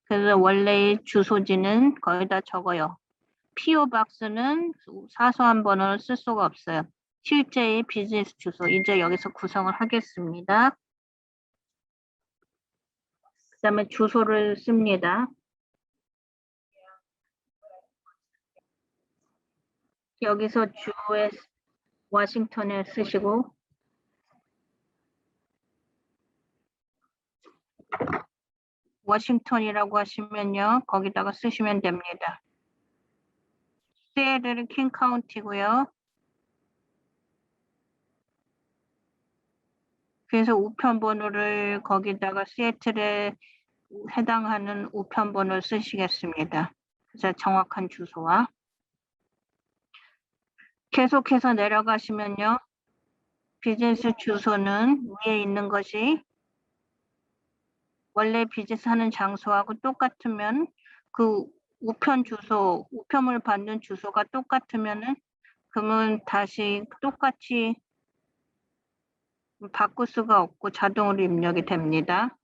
그래서 원래의 주소지는 거기다 적어요. PO 박스는 사소한 번호를 쓸 수가 없어요. 실제의 비즈니스 주소 이제 여기서 구성을 하겠습니다. 그 다음에 주소를 씁니다. 여기서 주에 워싱턴에 쓰시고 워싱턴이라고 하시면요. 거기다가 쓰시면 됩니다. 시애틀은 킹 카운티고요. 그래서 우편번호를 거기다가 시애틀에 해당하는 우편번호를 쓰시겠습니다. 그래서 정확한 주소와 계속해서 내려가시면요. 비즈니스 주소는 위에 있는 것이 원래 비즈니스 하는 장소하고 똑같으면 그 우편 주소, 우편물 받는 주소가 똑같으면은 그러면 다시 똑같이 바꿀 수가 없고 자동으로 입력이 됩니다.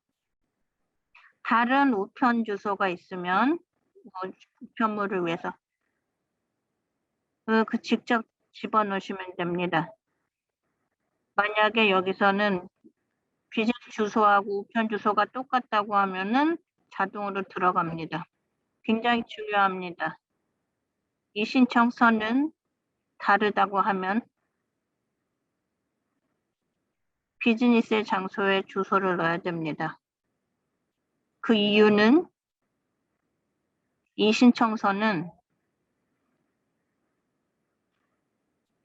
다른 우편 주소가 있으면 우편물을 위해서 그 직접 집어넣으시면 됩니다. 만약에 여기서는 비즈니스 주소하고 우편 주소가 똑같다고 하면은 자동으로 들어갑니다. 굉장히 중요합니다. 이 신청서는 다르다고 하면 비즈니스의 장소에 주소를 넣어야 됩니다. 그 이유는 이 신청서는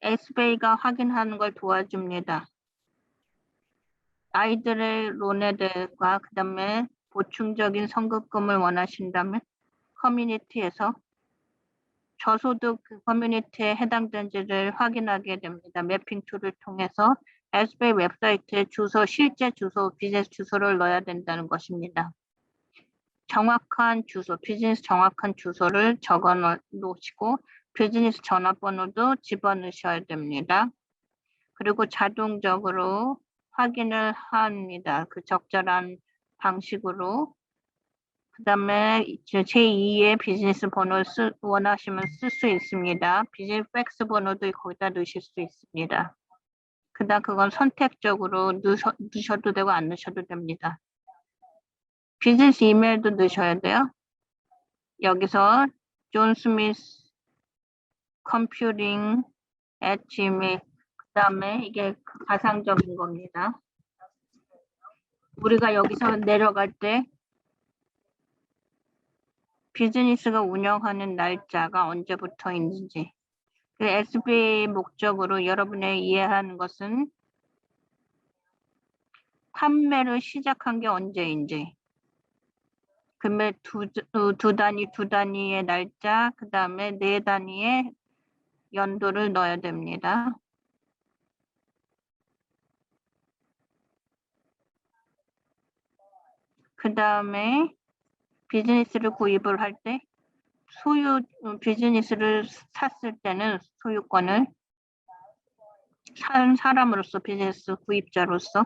SBA가 확인하는 걸 도와줍니다. 아이들의 론에들과 그 다음에 보충적인 선급금을 원하신다면 커뮤니티에서 저소득 커뮤니티에 해당된지를 확인하게 됩니다. 매핑 툴을 통해서 SBA 웹사이트에 주소, 실제 주소, 비즈니스 주소를 넣어야 된다는 것입니다. 정확한 주소, 비즈니스 정확한 주소를 적어 놓으시고 비즈니스 전화번호도 집어넣으셔야 됩니다. 그리고 자동적으로 확인을 합니다. 그 적절한 방식으로. 그 다음에 제2의 비즈니스 번호를 원하시면 쓸 수 있습니다. 비즈니스 팩스 번호도 거기다 넣으실 수 있습니다. 그 다음 그건 선택적으로 넣으셔도 되고 안 넣으셔도 됩니다. 비즈니스 이메일도 넣으셔야 돼요. 여기서 존 스미스 컴퓨팅 @gmail 그 다음에 이게 가상적인 겁니다. 우리가 여기서 내려갈 때 비즈니스가 운영하는 날짜가 언제부터 있는지 그 SBA 목적으로 여러분이 이해하는 것은 판매를 시작한 게 언제인지 금액 두 단위의 날짜 그 다음에 4단위의 연도를 넣어야 됩니다. 그 다음에 비즈니스를 구입을 할 때 비즈니스를 샀을 때는 소유권을 산 사람으로서 비즈니스 구입자로서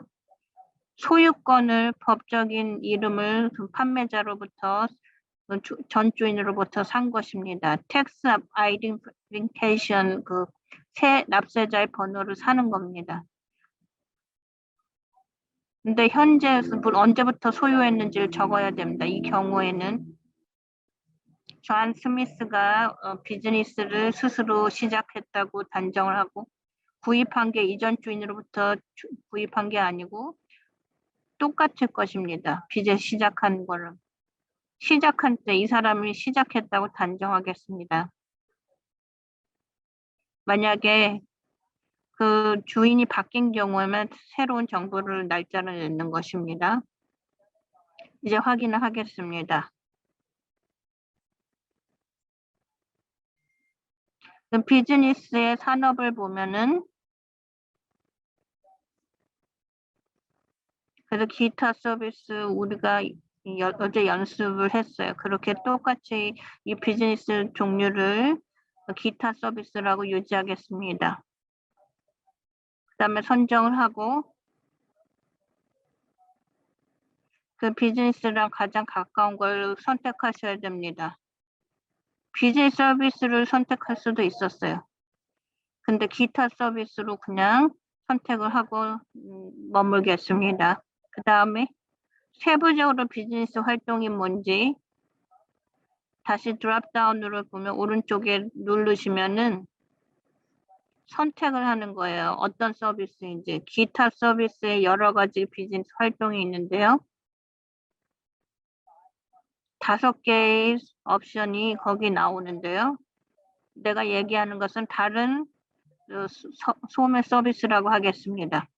소유권을 법적인 이름을 그 판매자로부터 전 주인으로부터 산 것입니다. 텍스 아이덴티피케이션 그 새 납세자의 번호를 사는 겁니다. 근데 현재 언제부터 소유했는지를 적어야 됩니다. 이 경우에는 존 스미스가 비즈니스를 스스로 시작했다고 단정을 하고 구입한 게 이전 주인으로부터 구입한 게 아니고 똑같을 것입니다. 비즈니스 시작한 거를. 시작한 때 이 사람이 시작했다고 단정하겠습니다. 만약에 그 주인이 바뀐 경우에는 새로운 정보를 날짜를 넣는 것입니다. 이제 확인을 하겠습니다. 그 비즈니스의 산업을 보면은 그래서 기타 서비스 우리가 어제 연습을 했어요. 그렇게 똑같이 이 비즈니스 종류를 기타 서비스라고 유지하겠습니다. 그 다음에 선정을 하고 그 비즈니스랑 가장 가까운 걸 선택하셔야 됩니다. 비즈니스 서비스를 선택할 수도 있었어요. 근데 기타 서비스로 그냥 선택을 하고 머물겠습니다. 그 다음에 세부적으로 비즈니스 활동이 뭔지 다시 드랍다운으로 보면 오른쪽에 누르시면은 선택을 하는 거예요. 어떤 서비스인지. 기타 서비스의 여러 가지 비즈니스 활동이 있는데요. 5개의 옵션이 거기 나오는데요. 내가 얘기하는 것은 다른 소매 서비스라고 하겠습니다.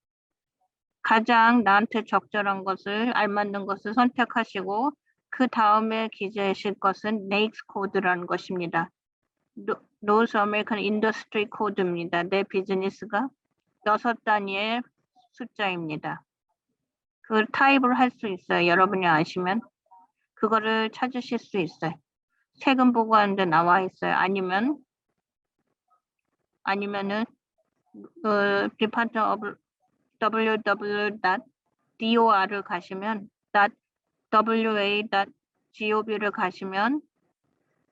가장 나한테 적절한 것을 알맞는 것을 선택하시고 그 다음에 기재하실 것은 NAICS 코드라는 것입니다. North American Industry 코드입니다. 내 비즈니스가 6단위의 숫자입니다. 그걸 타입을 할 수 있어요. 여러분이 아시면 그거를 찾으실 수 있어요. 세금 보고하는데 나와 있어요. 아니면은 Department of www.dor를 가시면 .wa.gov를 가시면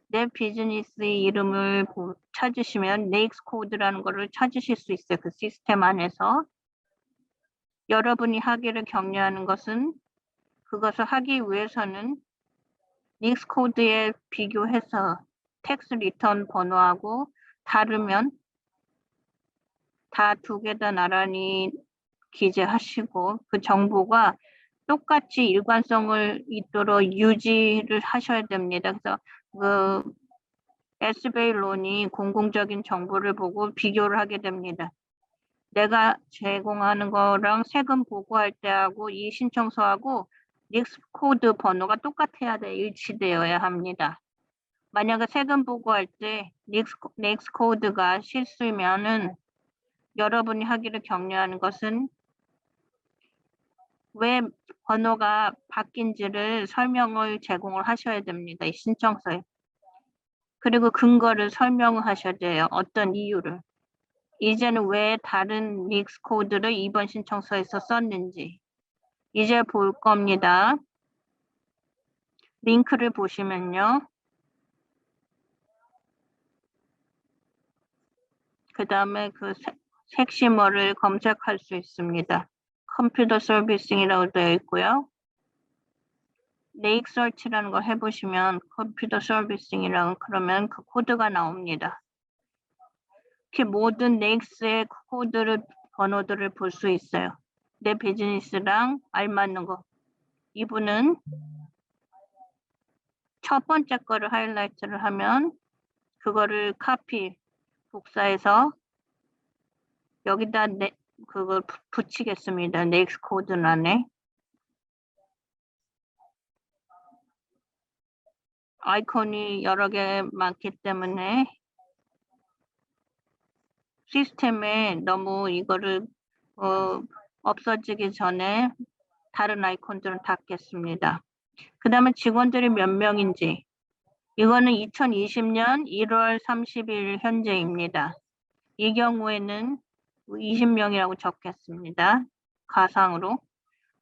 내 비즈니스의 이름을 찾으시면 NAICS 코드라는 것을 찾으실 수 있어요. 그 시스템 안에서. 여러분이 하기를 격려하는 것은 그것을 하기 위해서는 NAICS 코드에 비교해서 텍스 리턴 번호하고 다르면 다 2개 다 나란히 기재하시고 그 정보가 똑같이 일관성을 있도록 유지를 하셔야 됩니다. 그래서 그 SBA론이 공공적인 정보를 보고 비교를 하게 됩니다. 내가 제공하는 거랑 세금 보고할 때하고 이 신청서하고 NAICS 코드 번호가 똑같아야 돼, 일치되어야 합니다. 만약에 세금 보고할 때 NAICS 코드가 실수면은 여러분이 하기를 격려하는 것은 왜 번호가 바뀐지를 설명을 제공을 하셔야 됩니다. 이 신청서에. 그리고 근거를 설명하셔야 돼요. 어떤 이유를. 이제는 왜 다른 NAICS 코드를 이번 신청서에서 썼는지 이제 볼 겁니다. 링크를 보시면요. 그 다음에 그 섹시머를 검색할 수 있습니다. 컴퓨터 서비싱이라고 되어 있고요. NAICS 설치라는 걸 해보시면 컴퓨터 서비싱이라고 그러면 그 코드가 나옵니다. 이렇게 모든 NAICS의 코드를 번호들을 볼 수 있어요. 내 비즈니스랑 알맞는 거. 이분은 첫 번째 거를 하이라이트를 하면 그거를 카피, 복사해서 여기다 그걸 붙이겠습니다. NAICS 코드 안에. 아이콘이 여러 개 많기 때문에 시스템에 너무 이거를 없어지기 전에 다른 아이콘들은 닫겠습니다. 그 다음에 직원들이 몇 명인지 이거는 2020년 1월 30일 현재입니다. 이 경우에는 20명이라고 적겠습니다. 가상으로.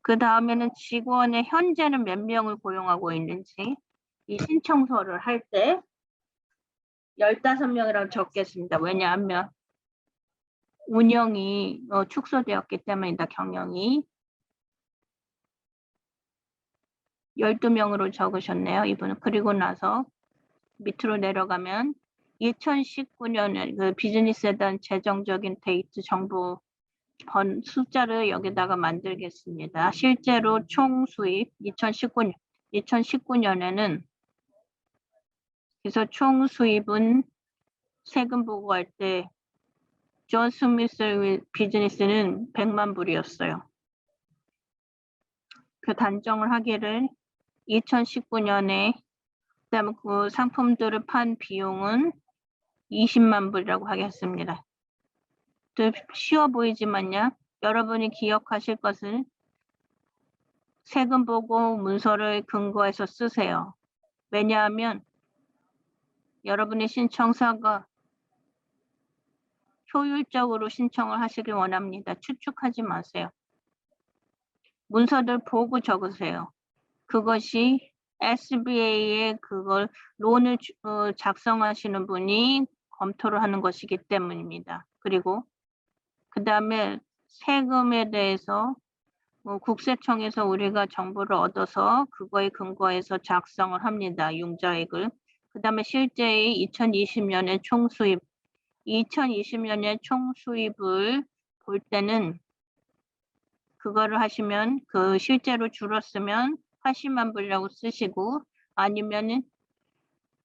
그 다음에는 직원의 현재는 몇 명을 고용하고 있는지 이 신청서를 할 때 15명이라고 적겠습니다. 왜냐하면 운영이 축소되었기 때문이다. 경영이 12명으로 적으셨네요. 이분은. 그리고 나서 밑으로 내려가면 2019년에 그 비즈니스에 대한 재정적인 데이트 정보 숫자를 여기다가 만들겠습니다. 실제로 총 수입 2019년에는 그래서 총 수입은 세금 보고할 때 존 스미스 비즈니스는 100만 불이었어요. 그 단정을 하기를 2019년에 그다음에 그 상품들을 판 비용은 20만 불이라고 하겠습니다. 또 쉬워 보이지만요. 여러분이 기억하실 것은 세금 보고 문서를 근거해서 쓰세요. 왜냐하면 여러분의 신청서가 효율적으로 신청을 하시길 원합니다. 추측하지 마세요. 문서들 보고 적으세요. 그것이 SBA에 그걸 론을 작성하시는 분이 검토를 하는 것이기 때문입니다. 그리고 그 다음에 세금에 대해서 국세청에서 우리가 정보를 얻어서 그거에 근거해서 작성을 합니다. 융자액을. 그 다음에 실제의 2020년의 총수입, 2020년의 총수입을 볼 때는 그거를 하시면 그 실제로 줄었으면 80만 불이라고 쓰시고 아니면은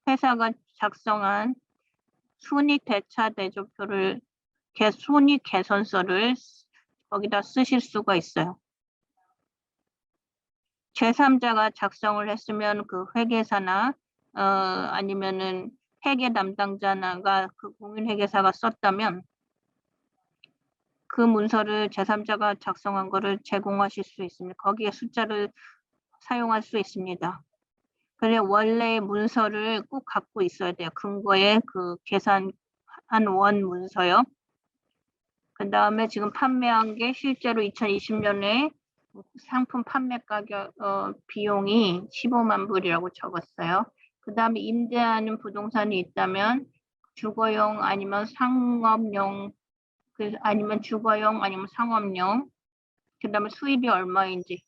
회사가 작성한 손익 대차 대조표를 손익 개선서를 거기다 쓰실 수가 있어요. 제3자가 작성을 했으면 그 회계사나 아니면은 회계 담당자가 그 공인회계사가 썼다면 그 문서를 제3자가 작성한 거를 제공하실 수 있습니다. 거기에 숫자를 사용할 수 있습니다. 그래 원래 문서를 꼭 갖고 있어야 돼요. 근거에 그 계산한 원 문서요. 그 다음에 지금 판매한 게 실제로 2020년에 상품 판매 가격 비용이 15만 불이라고 적었어요. 그 다음에 임대하는 부동산이 있다면 주거용 아니면 상업용 아니면 주거용 아니면 상업용 그 다음에 수입이 얼마인지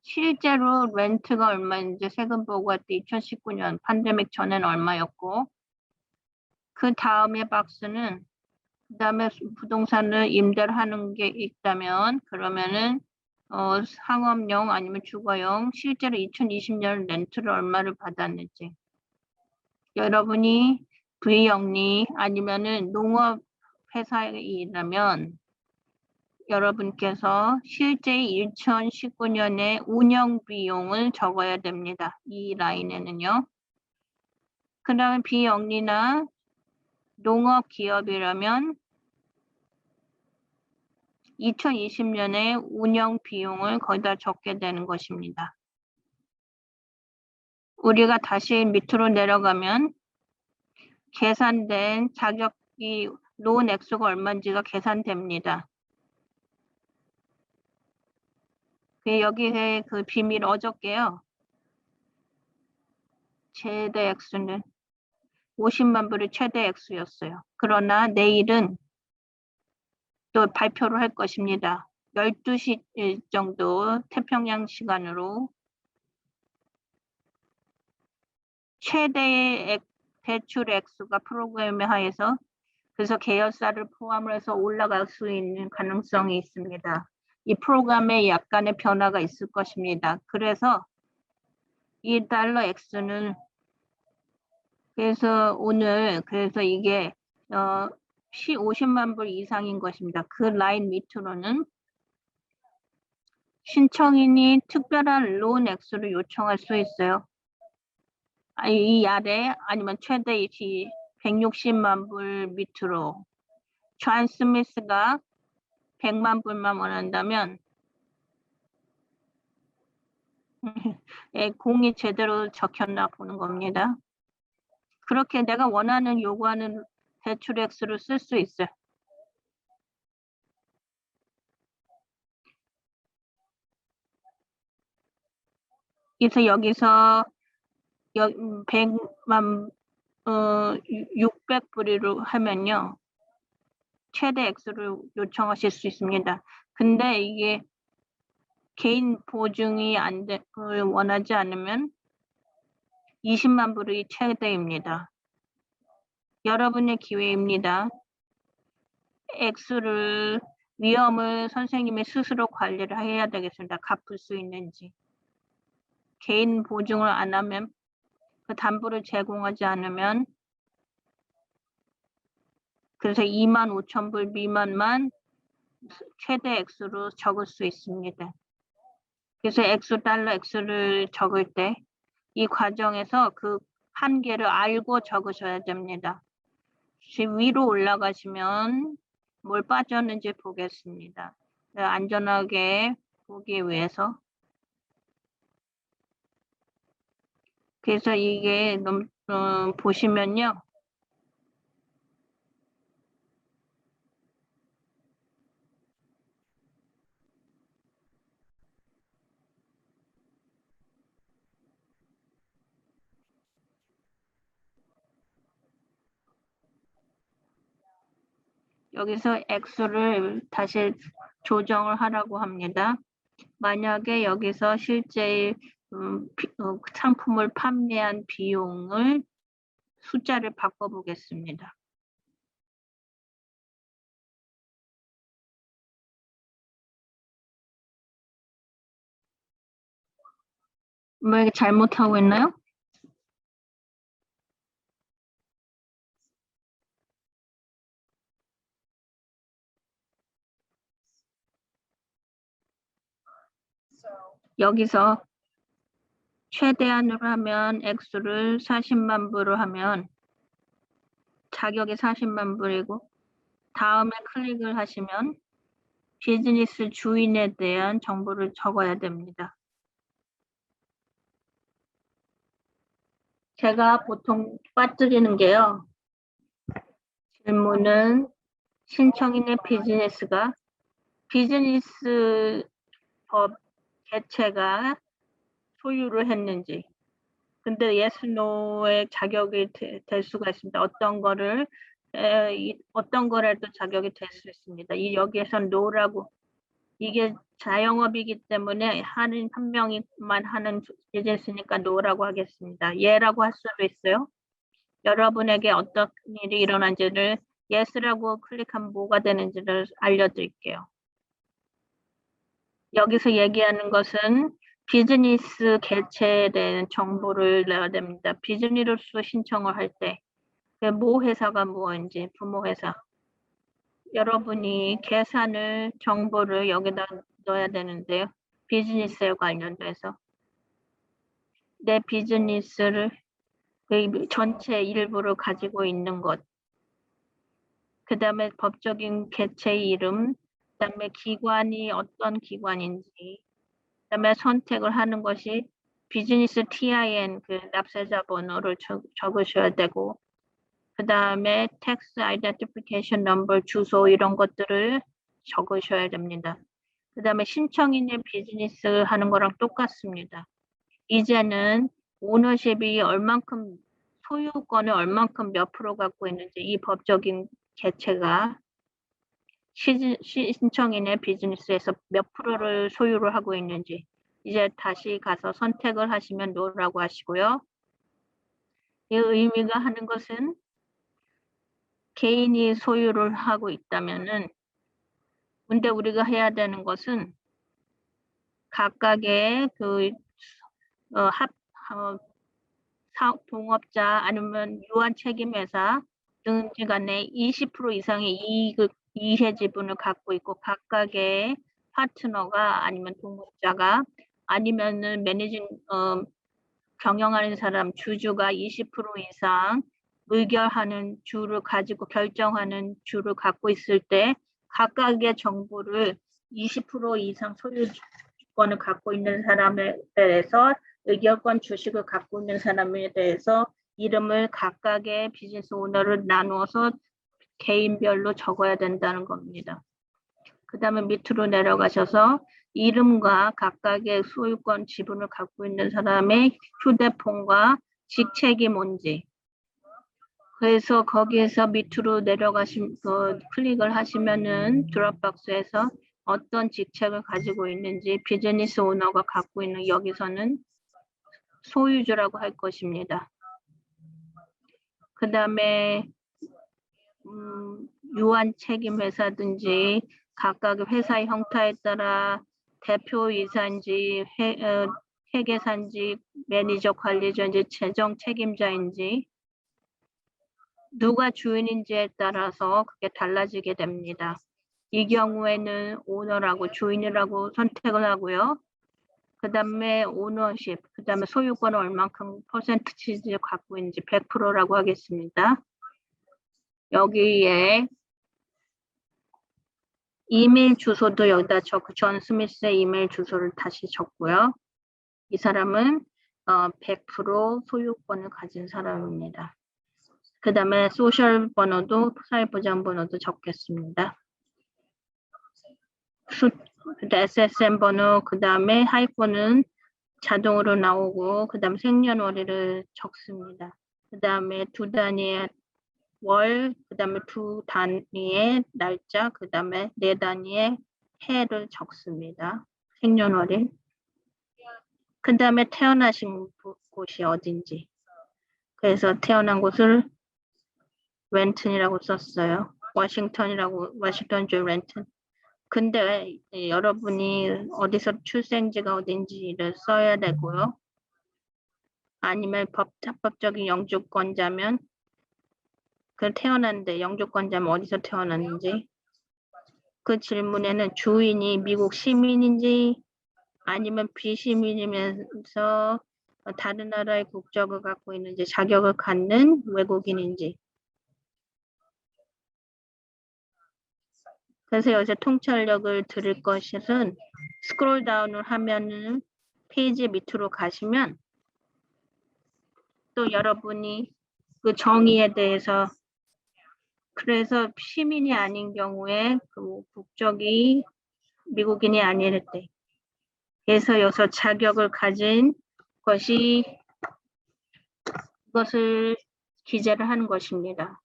실제로 렌트가 얼마인지 세금 보고할 때 2019년 팬데믹 전에는 얼마였고 그 다음에 박스는 그 다음에 부동산을 임대를 하는 게 있다면 그러면은 상업용 아니면 주거용 실제로 2020년 렌트를 얼마를 받았는지 여러분이 부영리 아니면은 농업 회사에 일하면 여러분께서 실제 2019년에 운영 비용을 적어야 됩니다. 이 라인에는요. 그 다음에 비영리나 농업 기업이라면 2020년에 운영 비용을 거기다 적게 되는 것입니다. 우리가 다시 밑으로 내려가면 계산된 자격이 론 액수가 얼마인지가 계산됩니다. 여기에 그 비밀 어저께요. 최대 액수는 50만 불이 최대 액수였어요. 그러나 내일은 또 발표를 할 것입니다. 12시 정도 태평양 시간으로 최대의 대출 액수가 프로그램에 하에서 그래서 계열사를 포함을 해서 올라갈 수 있는 가능성이 있습니다. 이 프로그램에 약간의 변화가 있을 것입니다. 그래서 이 달러 X는 그래서 오늘 그래서 이게 50만 불 이상인 것입니다. 그 라인 밑으로는 신청인이 특별한 론 액수를 요청할 수 있어요. 이 아래 아니면 최대 160만 불 밑으로 존 스미스가 100만 불만 원한다면 공이 제대로 적혔나 보는 겁니다. 그렇게 내가 원하는 요구하는 대출 액수를 쓸 수 있어요. 그래서 여기서 100만 600불으로 하면요. 최대 액수를 요청하실 수 있습니다. 근데 이게 개인 보증이 원하지 않으면 20만 불이 최대입니다. 여러분의 기회입니다. 액수를 위험을 선생님이 스스로 관리를 해야 되겠습니다. 갚을 수 있는지. 개인 보증을 안 하면 그 담보를 제공하지 않으면 그래서 25,000불 미만만 최대 액수로 적을 수 있습니다. 그래서 달러 액수를 적을 때 이 과정에서 그 한계를 알고 적으셔야 됩니다. 위로 올라가시면 뭘 빠졌는지 보겠습니다. 안전하게 보기 위해서. 그래서 이게 보시면요. 여기서 액수를 다시 조정을 하라고 합니다. 만약에 여기서 실제 상품을 판매한 비용을 숫자를 바꿔보겠습니다. 뭐 이게 잘못하고 있나요? 여기서 최대한으로 하면 액수를 40만 불로 하면 자격이 40만 불이고 다음에 클릭을 하시면 비즈니스 주인에 대한 정보를 적어야 됩니다. 제가 보통 빠뜨리는 게요. 질문은 신청인의 비즈니스가 비즈니스 법 개체가 소유를 했는지. 근데 yes, no의 자격이 될 수가 있습니다. 어떤 거라도 자격이 될 수 있습니다. 여기에서 no라고 이게 자영업이기 때문에 한 명만 하는 비즈니스니까 no라고 하겠습니다. 예라고 할 수도 있어요. 여러분에게 어떤 일이 일어난지를 yes라고 클릭하면 뭐가 되는지를 알려드릴게요. 여기서 얘기하는 것은 비즈니스 개체에 대한 정보를 내야 됩니다. 비즈니스로 신청을 할 때 모 회사가 뭐인지 부모 회사 여러분이 계산을 정보를 여기다 넣어야 되는데요. 비즈니스에 관련돼서 내 비즈니스를 그 전체 일부를 가지고 있는 것, 그 다음에 법적인 개체의 이름, 그 다음에 기관이 어떤 기관인지, 그 다음에 선택을 하는 것이 비즈니스 TIN, 그 납세자 번호를 적으셔야 되고, 그 다음에 Tax Identification Number, 주소 이런 것들을 적으셔야 됩니다. 그 다음에 신청인의 비즈니스 하는 거랑 똑같습니다. 이제는 오너십이 얼만큼, 소유권을 얼만큼 몇 프로 갖고 있는지 이 법적인 개체가 신청인의 비즈니스에서 몇 프로를 소유를 하고 있는지 이제 다시 가서 선택을 하시면 no라고 하시고요. 이 의미가 하는 것은 개인이 소유를 하고 있다면은 근데 우리가 해야 되는 것은 각각의 그 동업자 아니면 유한 책임회사 등지 간에 20% 이상의 이해 지분을 갖고 있고 각각의 파트너가 아니면 동업자가 아니면은 경영하는 사람 주주가 20% 이상 의결하는 주를 가지고 결정하는 주를 갖고 있을 때 각각의 정보를 20% 이상 소유권을 갖고 있는 사람에 대해서 의결권 주식을 갖고 있는 사람에 대해서 이름을 각각의 비즈니스 오너를 나누어서 개인별로 적어야 된다는 겁니다. 그 다음에 밑으로 내려가셔서 이름과 각각의 소유권 지분을 갖고 있는 사람의 휴대폰과 직책이 뭔지 그래서 거기에서 밑으로 클릭을 하시면은 드롭박스에서 어떤 직책을 가지고 있는지 비즈니스 오너가 갖고 있는 여기서는 소유주라고 할 것입니다. 그 다음에 유한 책임 회사든지 각각의 회사의 형태에 따라 대표이사인지 회계사인지 매니저 관리자인지 재정 책임자인지 누가 주인인지에 따라서 그게 달라지게 됩니다. 이 경우에는 오너라고 주인이라고 선택을 하고요. 그 다음에 오너십, 그 다음에 소유권을 얼만큼 퍼센트지를 갖고 있는지 100%라고 하겠습니다. 여기에 이메일 주소도 여기다 적고 존 스미스의 이메일 주소를 다시 적고요. 이 사람은 100% 소유권을 가진 사람입니다. 그 다음에 소셜 번호도 사회보장 번호도 적겠습니다. SSN 번호 그 다음에 하이폰은 자동으로 나오고 그 다음 생년월일을 적습니다. 그 다음에 두 단위의 월, 그 다음에 두 단위의 날짜, 그 다음에 네 단위의 해를 적습니다. 생년월일. 그 다음에 태어나신 곳이 어딘지. 그래서 태어난 곳을 렌튼이라고 썼어요. 워싱턴주 렌튼. 근데 여러분이 어디서 출생지가 어딘지를 써야 되고요. 아니면 합법적인 영주권자면 그 태어났는데 영주권자면 어디서 태어났는지 그 질문에는 주인이 미국 시민인지 아니면 비시민이면서 다른 나라의 국적을 갖고 있는지 자격을 갖는 외국인인지 그래서 여기서 통찰력을 들을 것은 스크롤 다운을 하면은 페이지 밑으로 가시면 또 여러분이 그 정의에 대해서 그래서 시민이 아닌 경우에 그 국적이 미국인이 아닐 때 그래서 여기서 자격을 가진 것이 그것을 기재를 하는 것입니다.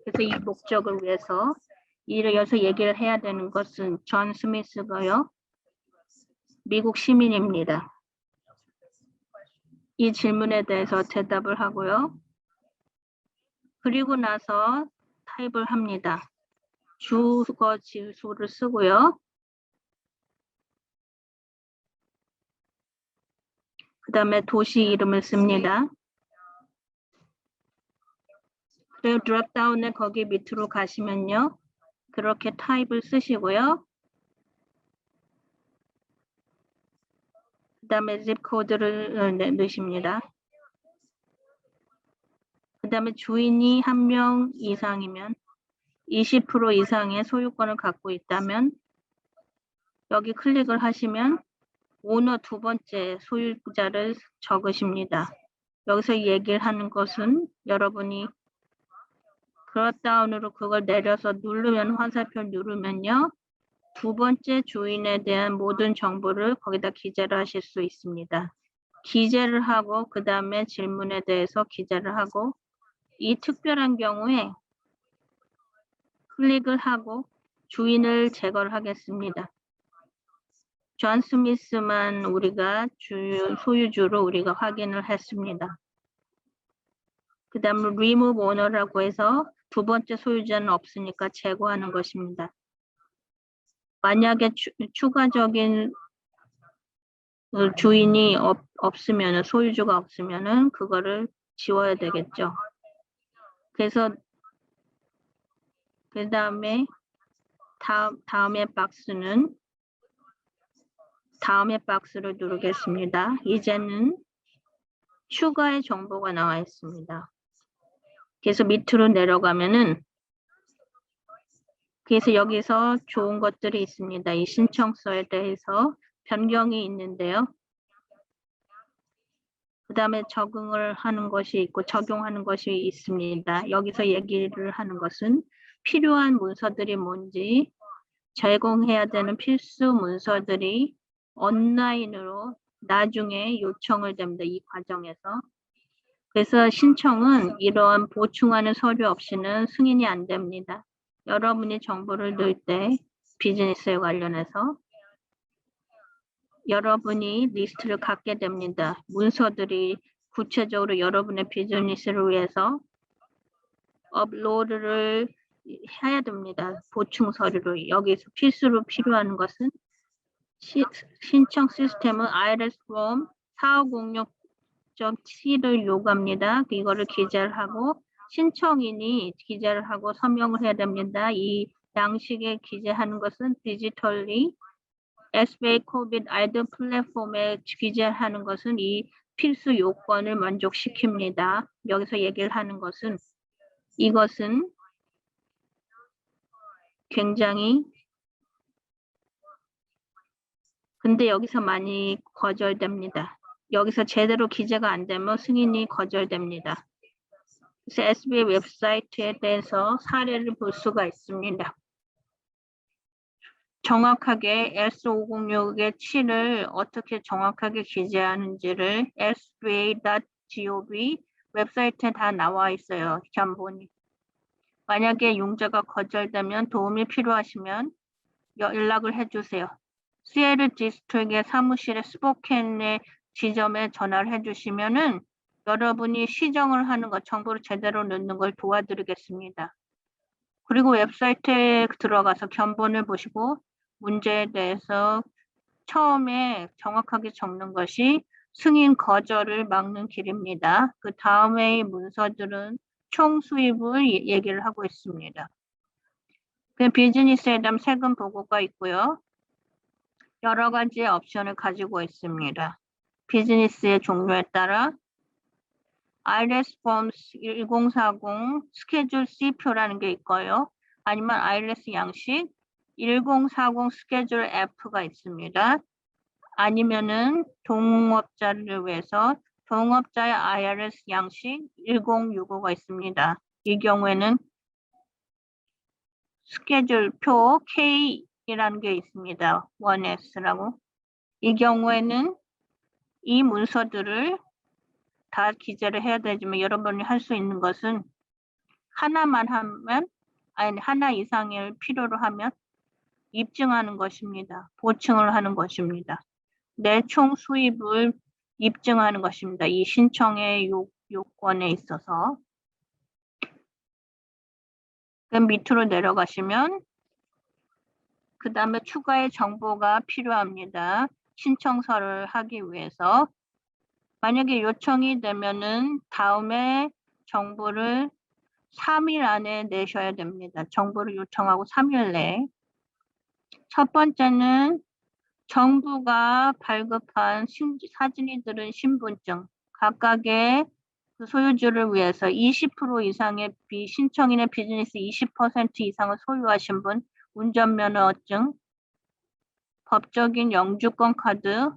그래서 이 목적을 위해서 여기서 얘기를 해야 되는 것은 존 스미스고요. 미국 시민입니다. 이 질문에 대해서 대답을 하고요. 그리고 나서 타입을 합니다. 주거 지수를 쓰고요. 그 다음에 도시 이름을 씁니다. 그리고 드롭다운에 거기 밑으로 가시면요. 그렇게 타입을 쓰시고요. 그 다음에 zip 코드를 넣으십니다. 그 다음에 주인이 1명 이상이면 20% 이상의 소유권을 갖고 있다면 여기 클릭을 하시면 오너 두 번째 소유자를 적으십니다. 여기서 얘기를 하는 것은 여러분이 드롭다운으로 그걸 내려서 누르면 화살표 누르면요. 두 번째 주인에 대한 모든 정보를 거기다 기재를 하실 수 있습니다. 기재를 하고 그 다음에 질문에 대해서 기재를 하고 이 특별한 경우에 클릭을 하고 주인을 제거를 하겠습니다. 존 스미스만 우리가 소유주로 우리가 확인을 했습니다. 그 다음에 remove owner라고 해서 두 번째 소유자는 없으니까 제거하는 것입니다. 만약에 추가적인 주인이 없으면 소유주가 없으면은 그거를 지워야 되겠죠. 그래서 그 다음에 다음에 박스를 누르겠습니다. 이제는 추가의 정보가 나와 있습니다. 그래서 밑으로 내려가면은 그래서 여기서 좋은 것들이 있습니다. 이 신청서에 대해서 변경이 있는데요. 그 다음에 적응을 하는 것이 있고 적용하는 것이 있습니다. 여기서 얘기를 하는 것은 필요한 문서들이 뭔지 제공해야 되는 필수 문서들이 온라인으로 나중에 요청을 됩니다. 이 과정에서. 그래서 신청은 이런 보충하는 서류 없이는 승인이 안 됩니다. 여러분이 정보를 넣을 때 비즈니스에 관련해서 여러분이 리스트를 갖게 됩니다. 문서들이 구체적으로 여러분의 비즈니스를 위해서 업로드를 해야 됩니다. 보충 서류로. 여기서 필수로 필요한 것은 신청 시스템은 IRS 폼 4506.C를 요구합니다. 이거를 기재를 하고 신청인이 기재를 하고 서명을 해야 됩니다. 이 양식에 기재하는 것은 디지털리 SBA 코빗 아이드 플랫폼에 기재하는 것은 이 필수 요건을 만족시킵니다. 여기서 얘기를 하는 것은 이것은 굉장히 근데 여기서 많이 거절됩니다. 여기서 제대로 기재가 안 되면 승인이 거절됩니다. 그래서 SBA 웹사이트에 대해서 사례를 볼 수가 있습니다. 정확하게 S506의 7을 어떻게 정확하게 기재하는지를 sba.gov 웹사이트에 다 나와 있어요. 견본이. 만약에 용자가 거절되면 도움이 필요하시면 연락을 해주세요. 시애틀 디스트릭의 사무실에 스포켄의 지점에 전화를 해주시면은 여러분이 시정을 하는 것, 정보를 제대로 넣는 걸 도와드리겠습니다. 그리고 웹사이트에 들어가서 견본을 보시고 문제에 대해서 처음에 정확하게 적는 것이 승인 거절을 막는 길입니다. 그 다음의 문서들은 총 수입을 얘기를 하고 있습니다. 그 비즈니스에 대한 세금 보고가 있고요. 여러 가지 옵션을 가지고 있습니다. 비즈니스의 종류에 따라 IRS 폼 1040 스케줄 C표라는 게 있고요. 아니면 IRS 양식 1040 스케줄 F가 있습니다. 아니면은 동업자를 위해서 동업자의 IRS 양식 1065가 있습니다. 이 경우에는 스케줄표 K이라는 게 있습니다. 1S라고. 이 경우에는 이 문서들을 다 기재를 해야 되지만 여러분이 할 수 있는 것은 하나만 하면 아니 하나 이상을 필요로 하면 입증하는 것입니다. 보충을 하는 것입니다. 내 총 수입을 입증하는 것입니다. 이 신청의 요건에 있어서. 그럼 밑으로 내려가시면 그 다음에 추가의 정보가 필요합니다. 신청서를 하기 위해서. 만약에 요청이 되면은 다음에 정보를 3일 안에 내셔야 됩니다. 정보를 요청하고 3일 내에. 첫 번째는 정부가 발급한 사진이 들은 신분증, 각각의 그 소유주를 위해서 20% 이상의 신청인의 비즈니스 20% 이상을 소유하신 분, 운전면허증, 법적인 영주권 카드,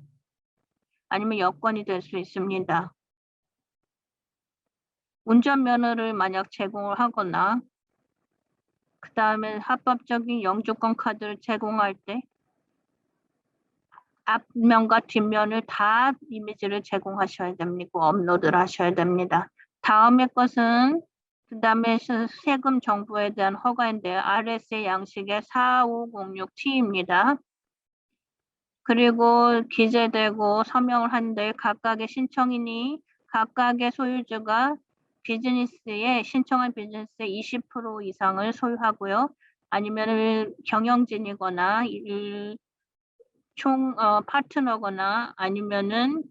아니면 여권이 될 수 있습니다. 운전면허를 만약 제공을 하거나 그 다음에 합법적인 영주권 카드를 제공할 때 앞면과 뒷면을 다 이미지를 제공하셔야 됩니다. 업로드를 하셔야 됩니다. 다음의 것은 그 다음에 세금 정보에 대한 허가인데요. RSA 양식의 4506T입니다. 그리고 기재되고 서명을 하는데 각각의 신청인이 각각의 소유주가 비즈니스에 신청한 비즈니스의 20% 이상을 소유하고요. 아니면 경영진이거나 파트너거나 아니면은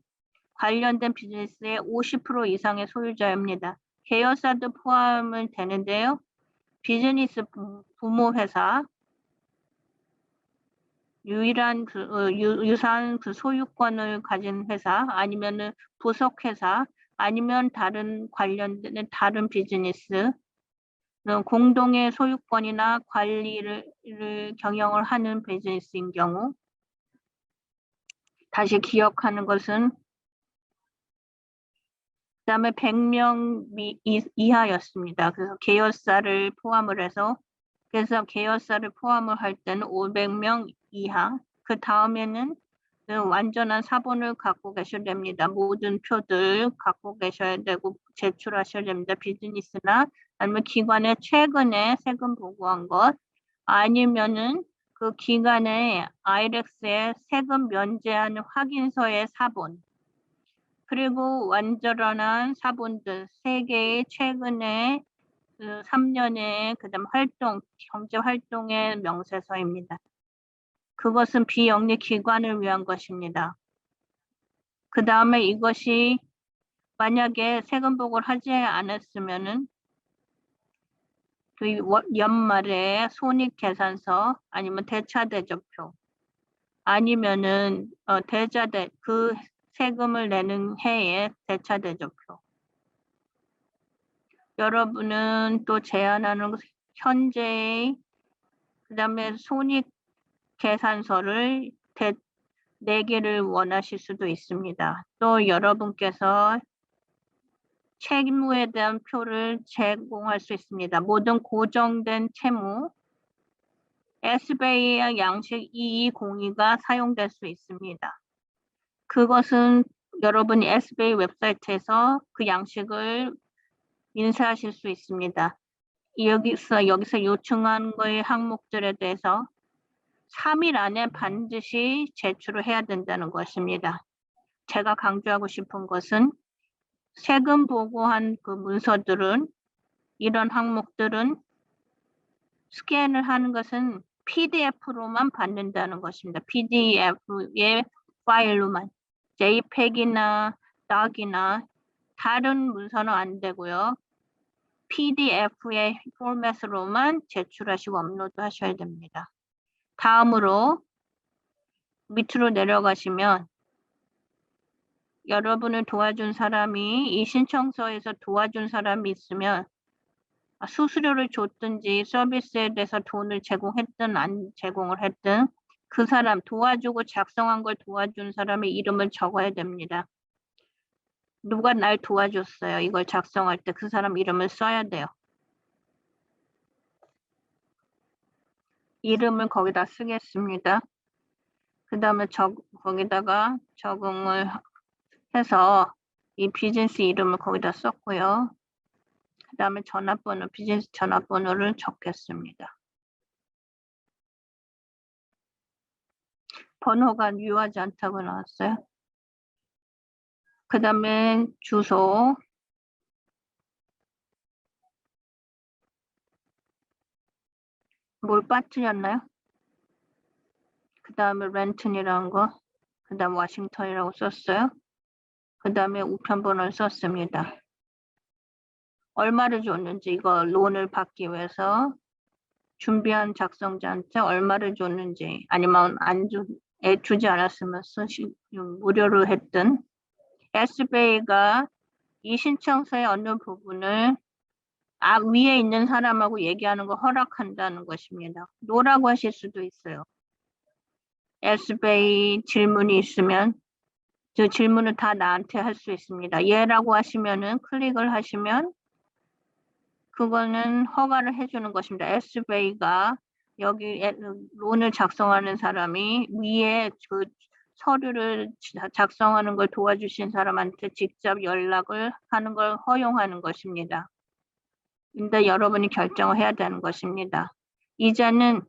관련된 비즈니스의 50% 이상의 소유자입니다. 계열사도 포함은 되는데요. 비즈니스 부모회사, 유일한 유사한 소유권을 가진 회사, 아니면은 부속회사, 아니면 다른 관련된 다른 비즈니스, 공동의 소유권이나 관리를 경영을 하는 비즈니스인 경우, 다시 기억하는 것은 그다음에 100명 이하였습니다. 그래서 계열사를 포함을 해서 그래서 계열사를 포함을 할 때는 500명 이하. 그 다음에는 완전한 사본을 갖고 계셔야 됩니다. 모든 표들 갖고 계셔야 되고 제출하셔야 됩니다. 비즈니스나 아니면 기관에 최근에 세금 보고한 것 아니면은 그 기관의 IRS에 세금 면제하는 확인서의 사본 그리고 완전한 사본들 3개의 최근에 그 3년의 그다음 경제 활동의 명세서입니다. 그것은 비영리 기관을 위한 것입니다. 그 다음에 이것이 만약에 세금 보고를 하지 않았으면은 그 연말에 손익계산서 아니면 대차대조표 아니면은 그 세금을 내는 해에 대차대조표 여러분은 또 제안하는 현재 그다음에 손익계산서를 4개를 원하실 수도 있습니다. 또 여러분께서 채무에 대한 표를 제공할 수 있습니다. 모든 고정된 채무, SBA 양식 2202가 사용될 수 있습니다. 그것은 여러분이 SBA 웹사이트에서 그 양식을 인쇄하실 수 있습니다. 여기서 요청한 거의 항목들에 대해서 3일 안에 반드시 제출을 해야 된다는 것입니다. 제가 강조하고 싶은 것은 세금 보고한 그 문서들은 이런 항목들은 스캔을 하는 것은 PDF로만 받는다는 것입니다. PDF의 파일로만. JPEG이나 DOC이나 다른 문서는 안 되고요. PDF의 포맷으로만 제출하시고 업로드 하셔야 됩니다. 다음으로 밑으로 내려가시면 여러분을 도와준 사람이 이 신청서에서 도와준 사람이 있으면 수수료를 줬든지 서비스에 대해서 돈을 제공했든 안 제공을 했든 그 사람 도와주고 작성한 걸 도와준 사람의 이름을 적어야 됩니다. 누가 날 도와줬어요. 이걸 작성할 때 그 사람 이름을 써야 돼요. 이름을 거기다 쓰겠습니다. 그 다음에 거기다가 적응을 해서 이 비즈니스 이름을 거기다 썼고요. 그 다음에 전화번호, 비즈니스 전화번호를 적겠습니다. 번호가 유효하지 않다고 나왔어요. 그 다음에 주소, 뭘 빠뜨렸나요? 그 다음에 렌튼이라는 거, 그 다음 워싱턴이라고 썼어요. 그 다음에 우편번호를 썼습니다. 얼마를 줬는지 이거 론을 받기 위해서 준비한 작성자한테 얼마를 줬는지 아니면 주지 않았으면 무료로 했든 SBA가 이 신청서의 어느 부분을 위에 있는 사람하고 얘기하는 거 허락한다는 것입니다. 노라고 하실 수도 있어요. SBA 질문이 있으면 그 질문을 다 나한테 할 수 있습니다. 예라고 하시면은 클릭을 하시면 그거는 허가를 해주는 것입니다. SBA가 여기 론을 작성하는 사람이 위에 그 서류를 작성하는 걸 도와주신 사람한테 직접 연락을 하는 걸 허용하는 것입니다. 근데 여러분이 결정을 해야 되는 것입니다. 이제는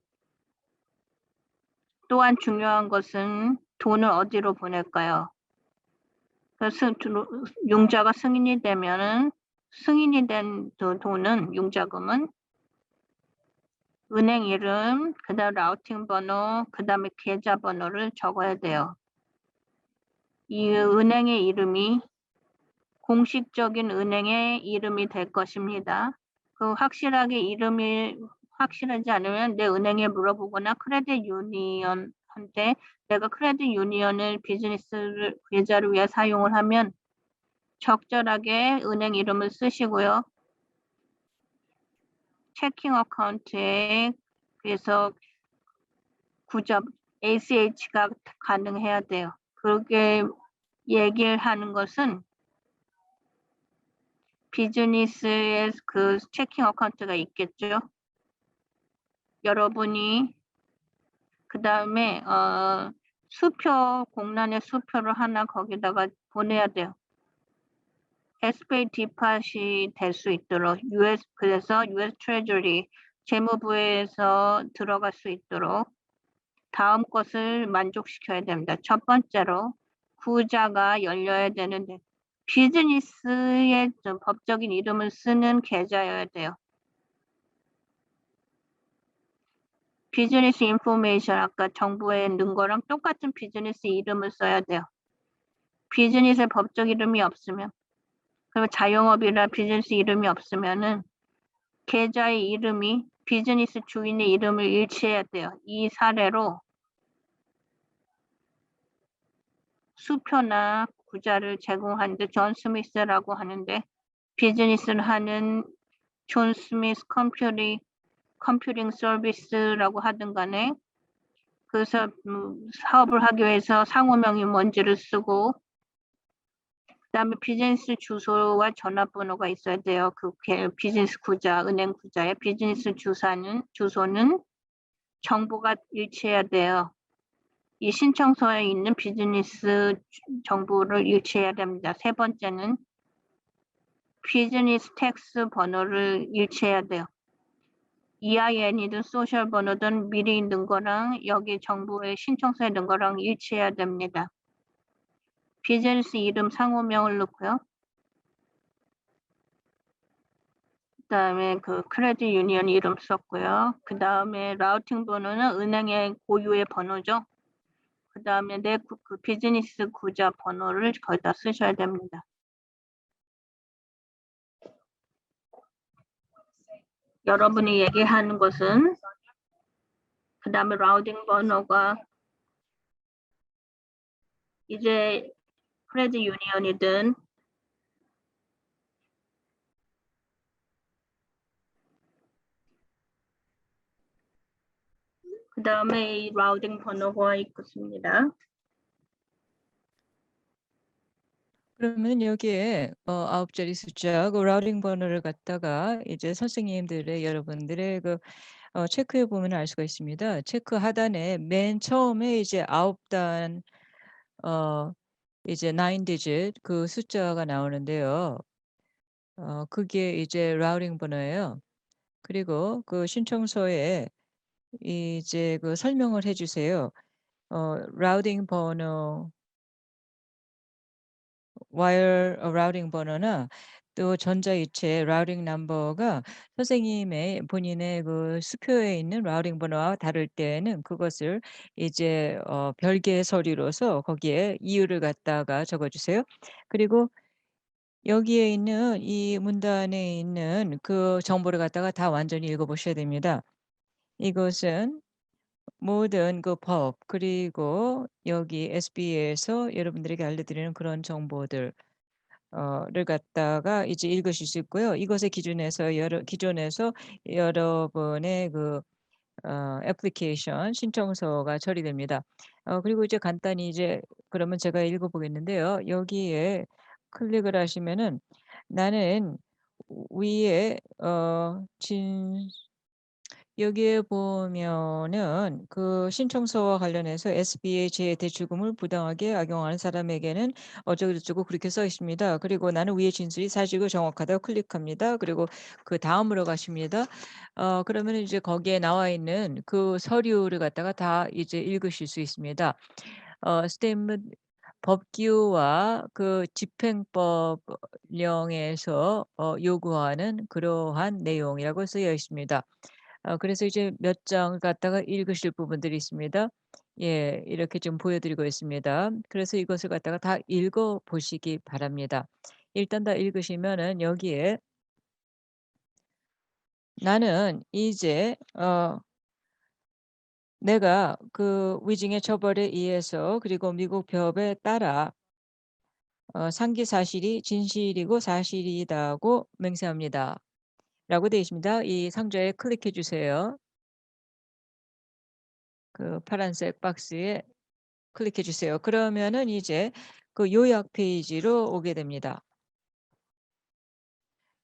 또한 중요한 것은 돈을 어디로 보낼까요? 그래서 융자가 승인이 되면은 승인이 된 돈은 융자금은 은행 이름, 그 다음 라우팅 번호, 그 다음에 계좌 번호를 적어야 돼요. 이 은행의 이름이 공식적인 은행의 이름이 될 것입니다. 그 확실하게 이름이 확실하지 않으면 내 은행에 물어보거나 크레딧 유니언한테 내가 크레딧 유니언을 비즈니스 계좌를 위해 사용을 하면 적절하게 은행 이름을 쓰시고요. 체킹 어카운트에 그래서 구접 ACH가 가능해야 돼요. 그렇게 얘기를 하는 것은 비즈니스에 그 체킹 어카운트가 있겠죠. 여러분이 그 다음에 수표 공란의 수표를 하나 거기다가 보내야 돼요. SBA 디팟이 될 수 있도록 그래서 US 트레저리 재무부에서 들어갈 수 있도록 다음 것을 만족시켜야 됩니다. 첫 번째로 구자가 열려야 되는데 비즈니스의 법적인 이름을 쓰는 계좌여야 돼요. 비즈니스 인포메이션 아까 정보에 넣은 거랑 똑같은 비즈니스 이름을 써야 돼요. 비즈니스의 법적 이름이 없으면 그리고 자영업이나 비즈니스 이름이 없으면은 계좌의 이름이 비즈니스 주인의 이름을 일치해야 돼요. 이 사례로 수표나 구자를 제공하는데 존 스미스라고 하는데 비즈니스를 하는 존 스미스 컴퓨팅 서비스라고 하든 간에 그래서 사업을 하기 위해서 상호명이 뭔지를 쓰고 그다음에 비즈니스 주소와 전화번호가 있어야 돼요. 그 비즈니스 구자, 은행 구자의 비즈니스 주소는 정보가 일치해야 돼요. 이 신청서에 있는 비즈니스 정보를 일치해야 됩니다. 세 번째는 비즈니스 텍스 번호를 일치해야 돼요. EIN이든 소셜 번호든 미리 있는 거랑 여기 정부의 신청서에 있는 거랑 일치해야 됩니다. 비즈니스 이름 상호명을 넣고요. 그다음에 그 크레딧 유니언 이름 썼고요. 그다음에 라우팅 번호는 은행의 고유의 번호죠. 그다음에 내 그 비즈니스 구자 번호를 거기다 쓰셔야 됩니다. 여러분이 얘기하는 것은 그다음에 라우팅 번호가 이제 크레딧 유니언이든 그다음에 이 라우팅 번호가 있습니다. 그러면 여기에 9자리 숫자 그 라우팅 번호를 갖다가 이제 선생님들의 여러분들의 그 체크해 보면 알 수가 있습니다. 체크 하단에 맨 처음에 이제 9단 이제 9 digit 그 숫자가 나오는데요. 그게 이제 라우팅 번호예요. 그리고 그 신청서에 이제 그 설명을 해 주세요. 라우팅 번호 와이어 라우팅 번호나 또 전자이체 라우팅 넘버가 선생님의 본인의 그 수표에 있는 라우팅 번호와 다를 때에는 그것을 이제 별개 서류로서 거기에 이유를 갖다가 적어 주세요. 그리고 여기에 있는 이 문단에 있는 그 정보를 갖다가 다 완전히 읽어 보셔야 됩니다. 이것은 모든 그 법 그리고 여기 SBA에서 여러분들에게 알려드리는 그런 정보들 를 갖다가 이제 읽으실 수 있고요. 이것에 기준해서 기존에서 여러분의 그 애플리케이션 신청서가 처리됩니다. 그리고 이제 간단히 이제 그러면 제가 읽어 보겠는데요. 여기에 클릭을 하시면은 나는 위에 여기에 보면은 그 신청서와 관련해서 SBA 재대출금을 부당하게 악용하는 사람에게는 어쩌고저쩌고 그렇게 써 있습니다. 그리고 나는 위의 진술이 사실이고 정확하다고 클릭합니다. 그리고 그다음으로 가십니다. 그러면 이제 거기에 나와 있는 그 서류를 갖다가 다 이제 읽으실 수 있습니다. 스테인먼 법규와 그 집행법령에서 요구하는 그러한 내용이라고 쓰여 있습니다. 그래서 이제 몇 장을 갖다가 읽으실 부분들이 있습니다. 예. 이렇게 좀 보여 드리고 있습니다. 그래서 이것을 갖다가 다 읽어 보시기 바랍니다. 일단 다 읽으시면은 여기에 나는 이제 내가 그 위증의 처벌에 의해서 그리고 미국 법에 따라 상기 사실이 진실이고 사실이다고 맹세합니다. 라고 되어 있습니다. 이 상자에 클릭해 주세요. 그 파란색 박스에 클릭해 주세요. 그러면은 이제 그 요약 페이지로 오게 됩니다.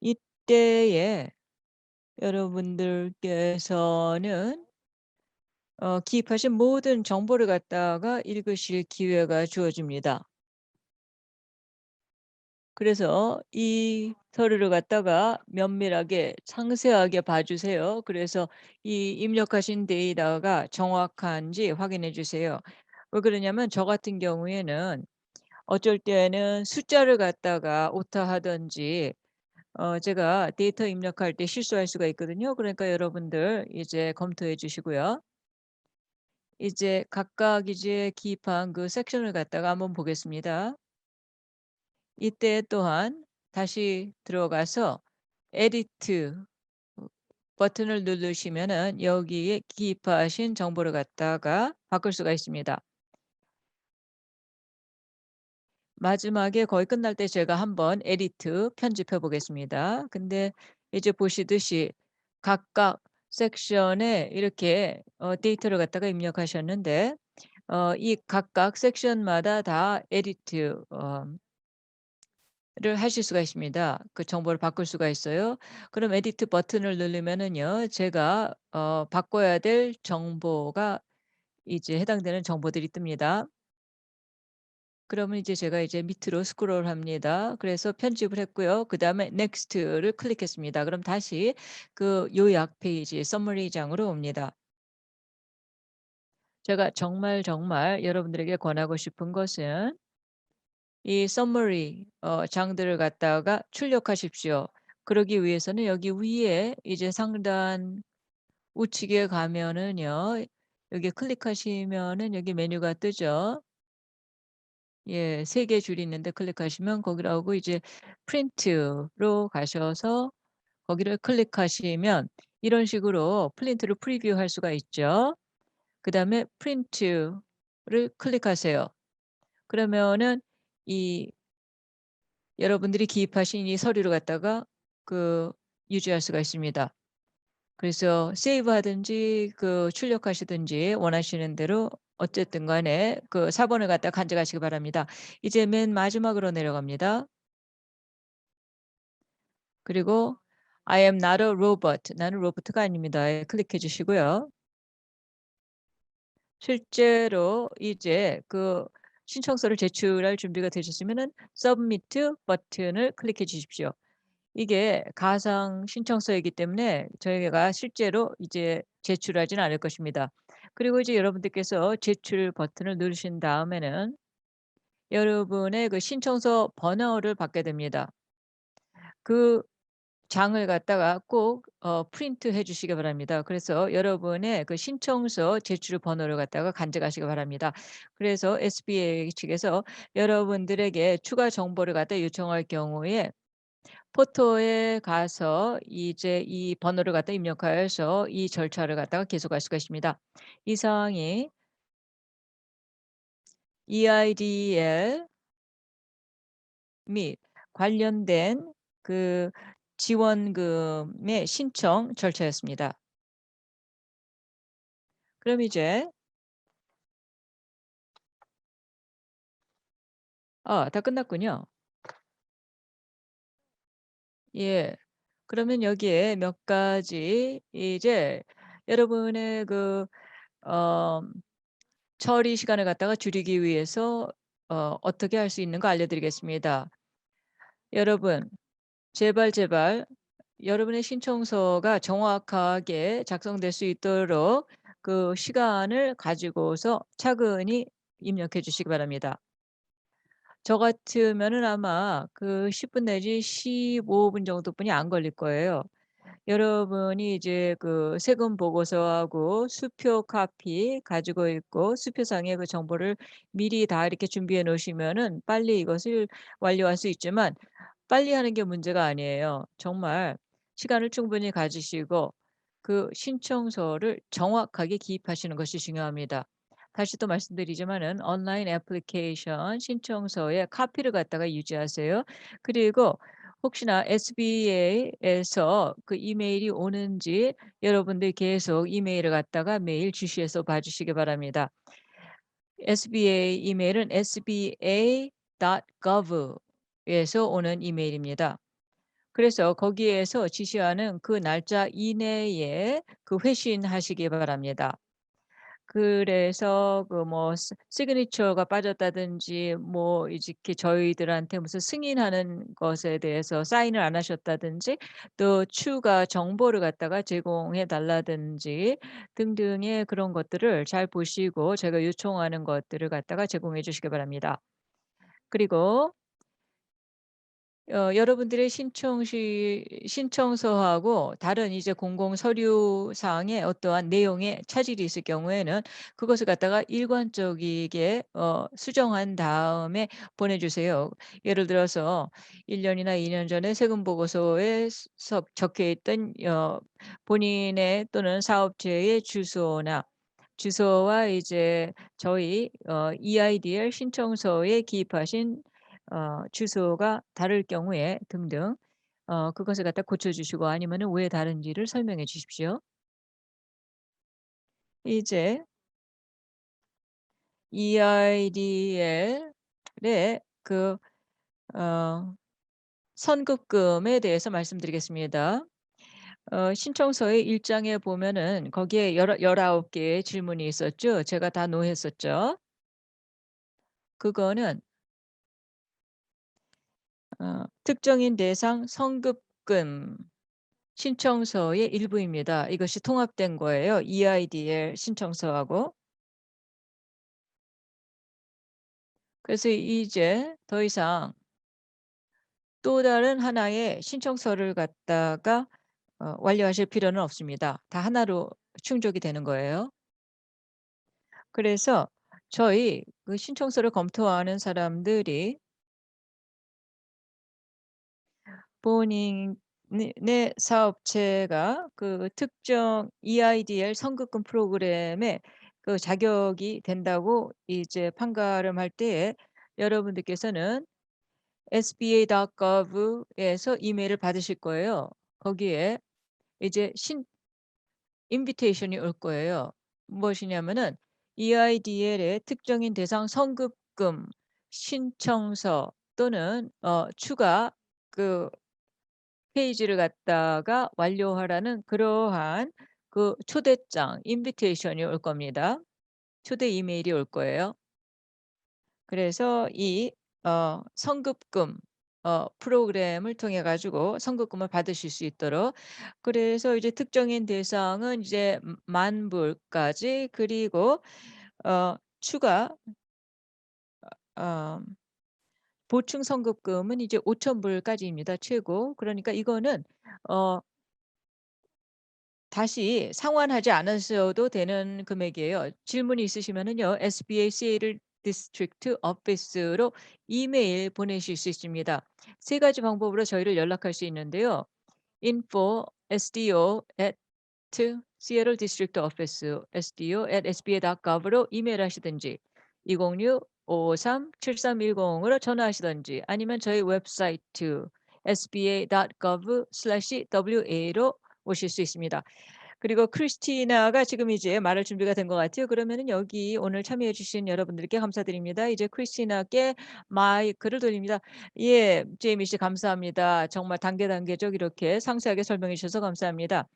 이때에 여러분들께서는 기입하신 모든 정보를 갖다가 읽으실 기회가 주어집니다. 그래서 이 서류를 갖다가 면밀하게 상세하게 봐 주세요. 그래서 이 입력하신 데이터가 정확한지 확인해 주세요. 왜 그러냐면 저 같은 경우에는 어쩔 때는 숫자를 갖다가 오타하든지 제가 데이터 입력할 때 실수할 수가 있거든요. 그러니까 여러분들 이제 검토해 주시고요. 이제 각각 이제 기입한 그 섹션을 갖다가 한번 보겠습니다. 이때 또한 다시 들어가서 에디트 버튼을 누르시면은 여기에 기입하신 정보를 갖다가 바꿀 수가 있습니다. 마지막에 거의 끝날 때 제가 한번 에디트 편집해 보겠습니다. 근데 이제 보시듯이 각각 섹션에 이렇게 데이터를 갖다가 입력하셨는데 이 각각 섹션마다 다 에디트 를 하실 수가 있습니다. 그 정보를 바꿀 수가 있어요. 그럼 에디트 버튼을 누르면은요. 제가 바꿔야 될 정보가 이제 해당되는 정보들이 뜹니다. 그러면 이제 제가 이제 밑으로 스크롤합니다. 그래서 편집을 했고요. 그다음에 넥스트를 클릭했습니다. 그럼 다시 그 요약 페이지 서머리 장으로 옵니다. 제가 정말, 정말 여러분들에게 권하고 싶은 것은 이 서머리 장들을 갖다가 출력하십시오. 그러기 위해서는 여기 위에 이제 상단 우측에 가면은요. 여기 클릭하시면은 여기 메뉴가 뜨죠. 예. 3개 줄이 있는데 클릭하시면 거기로 하고 이제 프린트로 가셔서 거기를 클릭하시면 이런 식으로 프린트를 프리뷰할 수가 있죠. 그다음에 프린트를 클릭하세요. 그러면은 이 여러분들이 기입하신 이 서류를 갖다가 그 유지할 수가 있습니다. 그래서 세이브하든지 그 출력하시든지 원하시는 대로 어쨌든 간에 그 4 번을 갖다가 간직하시기 바랍니다. 이제 맨 마지막으로 내려갑니다. 그리고 I am not a robot. 나는 로봇가 아닙니다에 클릭해 주시고요. 실제로 이제 그 신청서를 제출할 준비가 되셨으면은 submit 버튼을 클릭해 주십시오. 이게 가상 신청서이기 때문에 저희가 실제로 이제 제출하지는 않을 것입니다. 그리고 이제 여러분들께서 제출 버튼을 누르신 다음에는 여러분의 그 신청서 번호를 받게 됩니다. 그 장을 갖다가 꼭 프린트해 주시기 바랍니다. 그래서 여러분의 그 신청서 제출 번호를 갖다가 간직하시기 바랍니다. 그래서 SBA 측에서 여러분들에게 추가 정보를 갖다 요청할 경우에 포토에 가서 이제 이 번호를 갖다 입력하여서 이 절차를 갖다가 계속할 수가 있습니다. 이 사항이 EIDL 및 관련된 그 지원금의 신청 절차였습니다. 그럼 이제 다 끝났군요. 예. 그러면 여기에 몇 가지 이제 여러분의 그 어 처리 시간을 갖다가 줄이기 위해서 어떻게 할 수 있는가 알려 드리겠습니다. 여러분 제발, 제발 여러분의 신청서가 정확하게 작성될 수 있도록 그 시간을 가지고서 차근히 입력해 주시기 바랍니다. 저 같으면은 아마 그 10분 내지 15분 정도뿐이 안 걸릴 거예요. 여러분이 이제 그 세금 보고서하고 수표 카피 가지고 있고 수표상의 그 정보를 미리 다 이렇게 준비해 놓으시면은 빨리 이것을 완료할 수 있지만 빨리 하는 게 문제가 아니에요. 정말 시간을 충분히 가지시고 그 신청서를 정확하게 기입하시는 것이 중요합니다. 다시 또 말씀드리지만은 온라인 애플리케이션 신청서의 카피를 갖다가 유지하세요. 그리고 혹시나 SBA에서 그 이메일이 오는지 여러분들 계속 이메일을 갖다가 매일 주시해서 봐 주시기 바랍니다. SBA 이메일은 sba.gov 에서 오는 이메일입니다. 그래서 거기에서 지시하는 그 날짜 이내에 그 회신하시기 바랍니다. 그래서 그 뭐 시그니처가 빠졌다든지 뭐 이렇게 저희들한테 무슨 승인하는 것에 대해서 사인을 안 하셨다든지 또 추가 정보를 갖다가 제공해 달라든지 등등의 그런 것들을 잘 보시고 제가 요청하는 것들을 갖다가 제공해 주시기 바랍니다. 그리고 여러분들의 신청서하고 다른 이제 공공 서류 사항에 어떠한 내용에 차질이 있을 경우에는 그것을 갖다가 일관적이게 수정한 다음에 보내주세요. 예를 들어서 1 년이나 2년 전에 세금 보고서에 적혀 있던 본인의 또는 사업체의 주소와 이제 저희 EIDL 신청서에 기입하신 주소가 다를 경우에 등등 그것을 갖다 고쳐 주시고 아니면은 왜 다른지를 설명해 주십시오. 이제 EIDL의 어 선급금에 대해서 말씀드리겠습니다. 신청서의 1 장에 보면은 거기에 19 개의 질문이 있었죠. 제가 다 노했었죠. 그거는 특정인 대상 선급금 신청서의 일부입니다. 이것이 통합된 거예요. EIDL 신청서하고. 그래서 이제 더 이상 또 다른 하나의 신청서를 갖다가 완료하실 필요는 없습니다. 다 하나로 충족이 되는 거예요. 그래서 저희 그 신청서를 검토하는 사람들이 본인의 사업체가 그 특정 EIDL 선급금 프로그램에 그 자격이 된다고 이제 판가름할 때에 여러분들께서는 sba.gov에서 이메일을 받으실 거예요. 거기에 이제 인비테이션이 올 거예요. 무엇이냐면은 EIDL의 특정인 대상 선급금 신청서 또는 추가 그 페이지를 갖다가 완료하라는 그러한 그 초대장 인비테이션이 올 겁니다. 초대 이메일이 올 거예요. 그래서 이 선급금 프로그램을 통해 가지고 선급금을 받으실 수 있도록 그래서 이제 특정인 대상은 이제 만 불까지 그리고 추가 어 보충 선급금은 이제 5천 불까지입니다 최고. 그러니까 이거는 어 다시 상환하지 않으셔도 되는 금액이에요. 질문이 있으시면은요. SBA 세일 디스트릭트 오피스로 이메일 보내실 수 있습니다. 세 가지 방법으로 저희를 연락할 수 있는데요. info sdo Seattle District Office sdo@sba.gov으로 이메일하시든지 206-553-7310으로 전화하시든지 아니면 저희 웹사이트 sba.gov/wa로 오실 수 있습니다. 그리고 크리스티나가 지금 이제 말할 준비가 된 것 같아요. 그러면은 여기 오늘 참여해 주신 여러분들께 감사드립니다. 이제 크리스티나께 마이크를 돌립니다. 예. 제이미 씨 감사합니다. 정말 단계적 이렇게 상세하게 설명해 주셔서 감사합니다.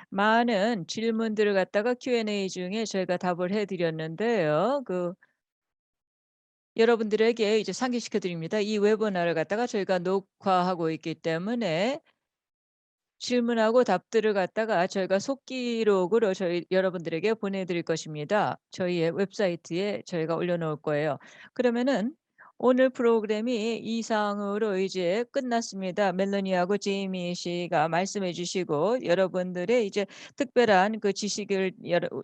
많은 질문들을 갖다가 Q&A 중에 저희가 답을 해 드렸는데요. 여러분들에게 이제 상기시켜 드립니다. 이 웨비나를 갖다가 저희가 녹화하고 있기 때문에 질문하고 답들을 갖다가 저희가 속기록으로 저희 여러분들에게 보내드릴 것입니다. 저희의 웹사이트에 저희가 올려놓을 거예요. 그러면은 오늘 프로그램이 이상으로 이제 끝났습니다. 멜로니하고 제이미 씨가 말씀해 주시고 여러분들의 이제 특별한 그 지식을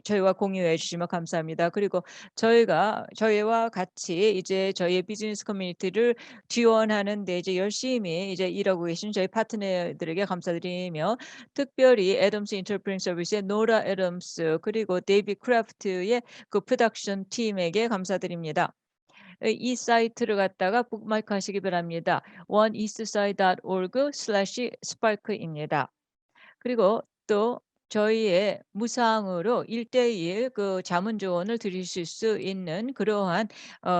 저희와 공유해 주시면 감사합니다. 그리고 저희와 같이 이제 저희의 비즈니스 커뮤니티를 지원하는 데 이제 열심히 이제 일하고 계신 저희 파트너들에게 감사드리며 특별히 애덤스 인터프리팅 서비스의 노라 애덤스 그리고 데이비 크래프트의 그 프로덕션 팀에게 감사드립니다. 이 사이트를 갖다가 북마크 하시기 바랍니다. oneeastside.org/spark입니다. 그리고 또 저희의 무상으로 1:1 그 자문 조언을 드리실 수 있는 그러한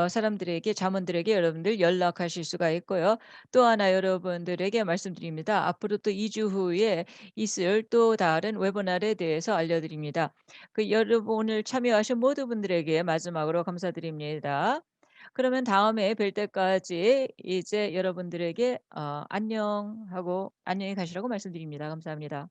사람들에게 자문들에게 여러분들 연락하실 수가 있고요. 또 하나 여러분들에게 말씀드립니다. 앞으로 또 2주 후에 있을 또 다른 웨비나에 대해서 알려드립니다. 여러분 오늘 참여하신 모든 분들에게 마지막으로 감사드립니다. 그러면 다음에 뵐 때까지 이제 여러분들에게 안녕하고 안녕히 가시라고 말씀드립니다. 감사합니다.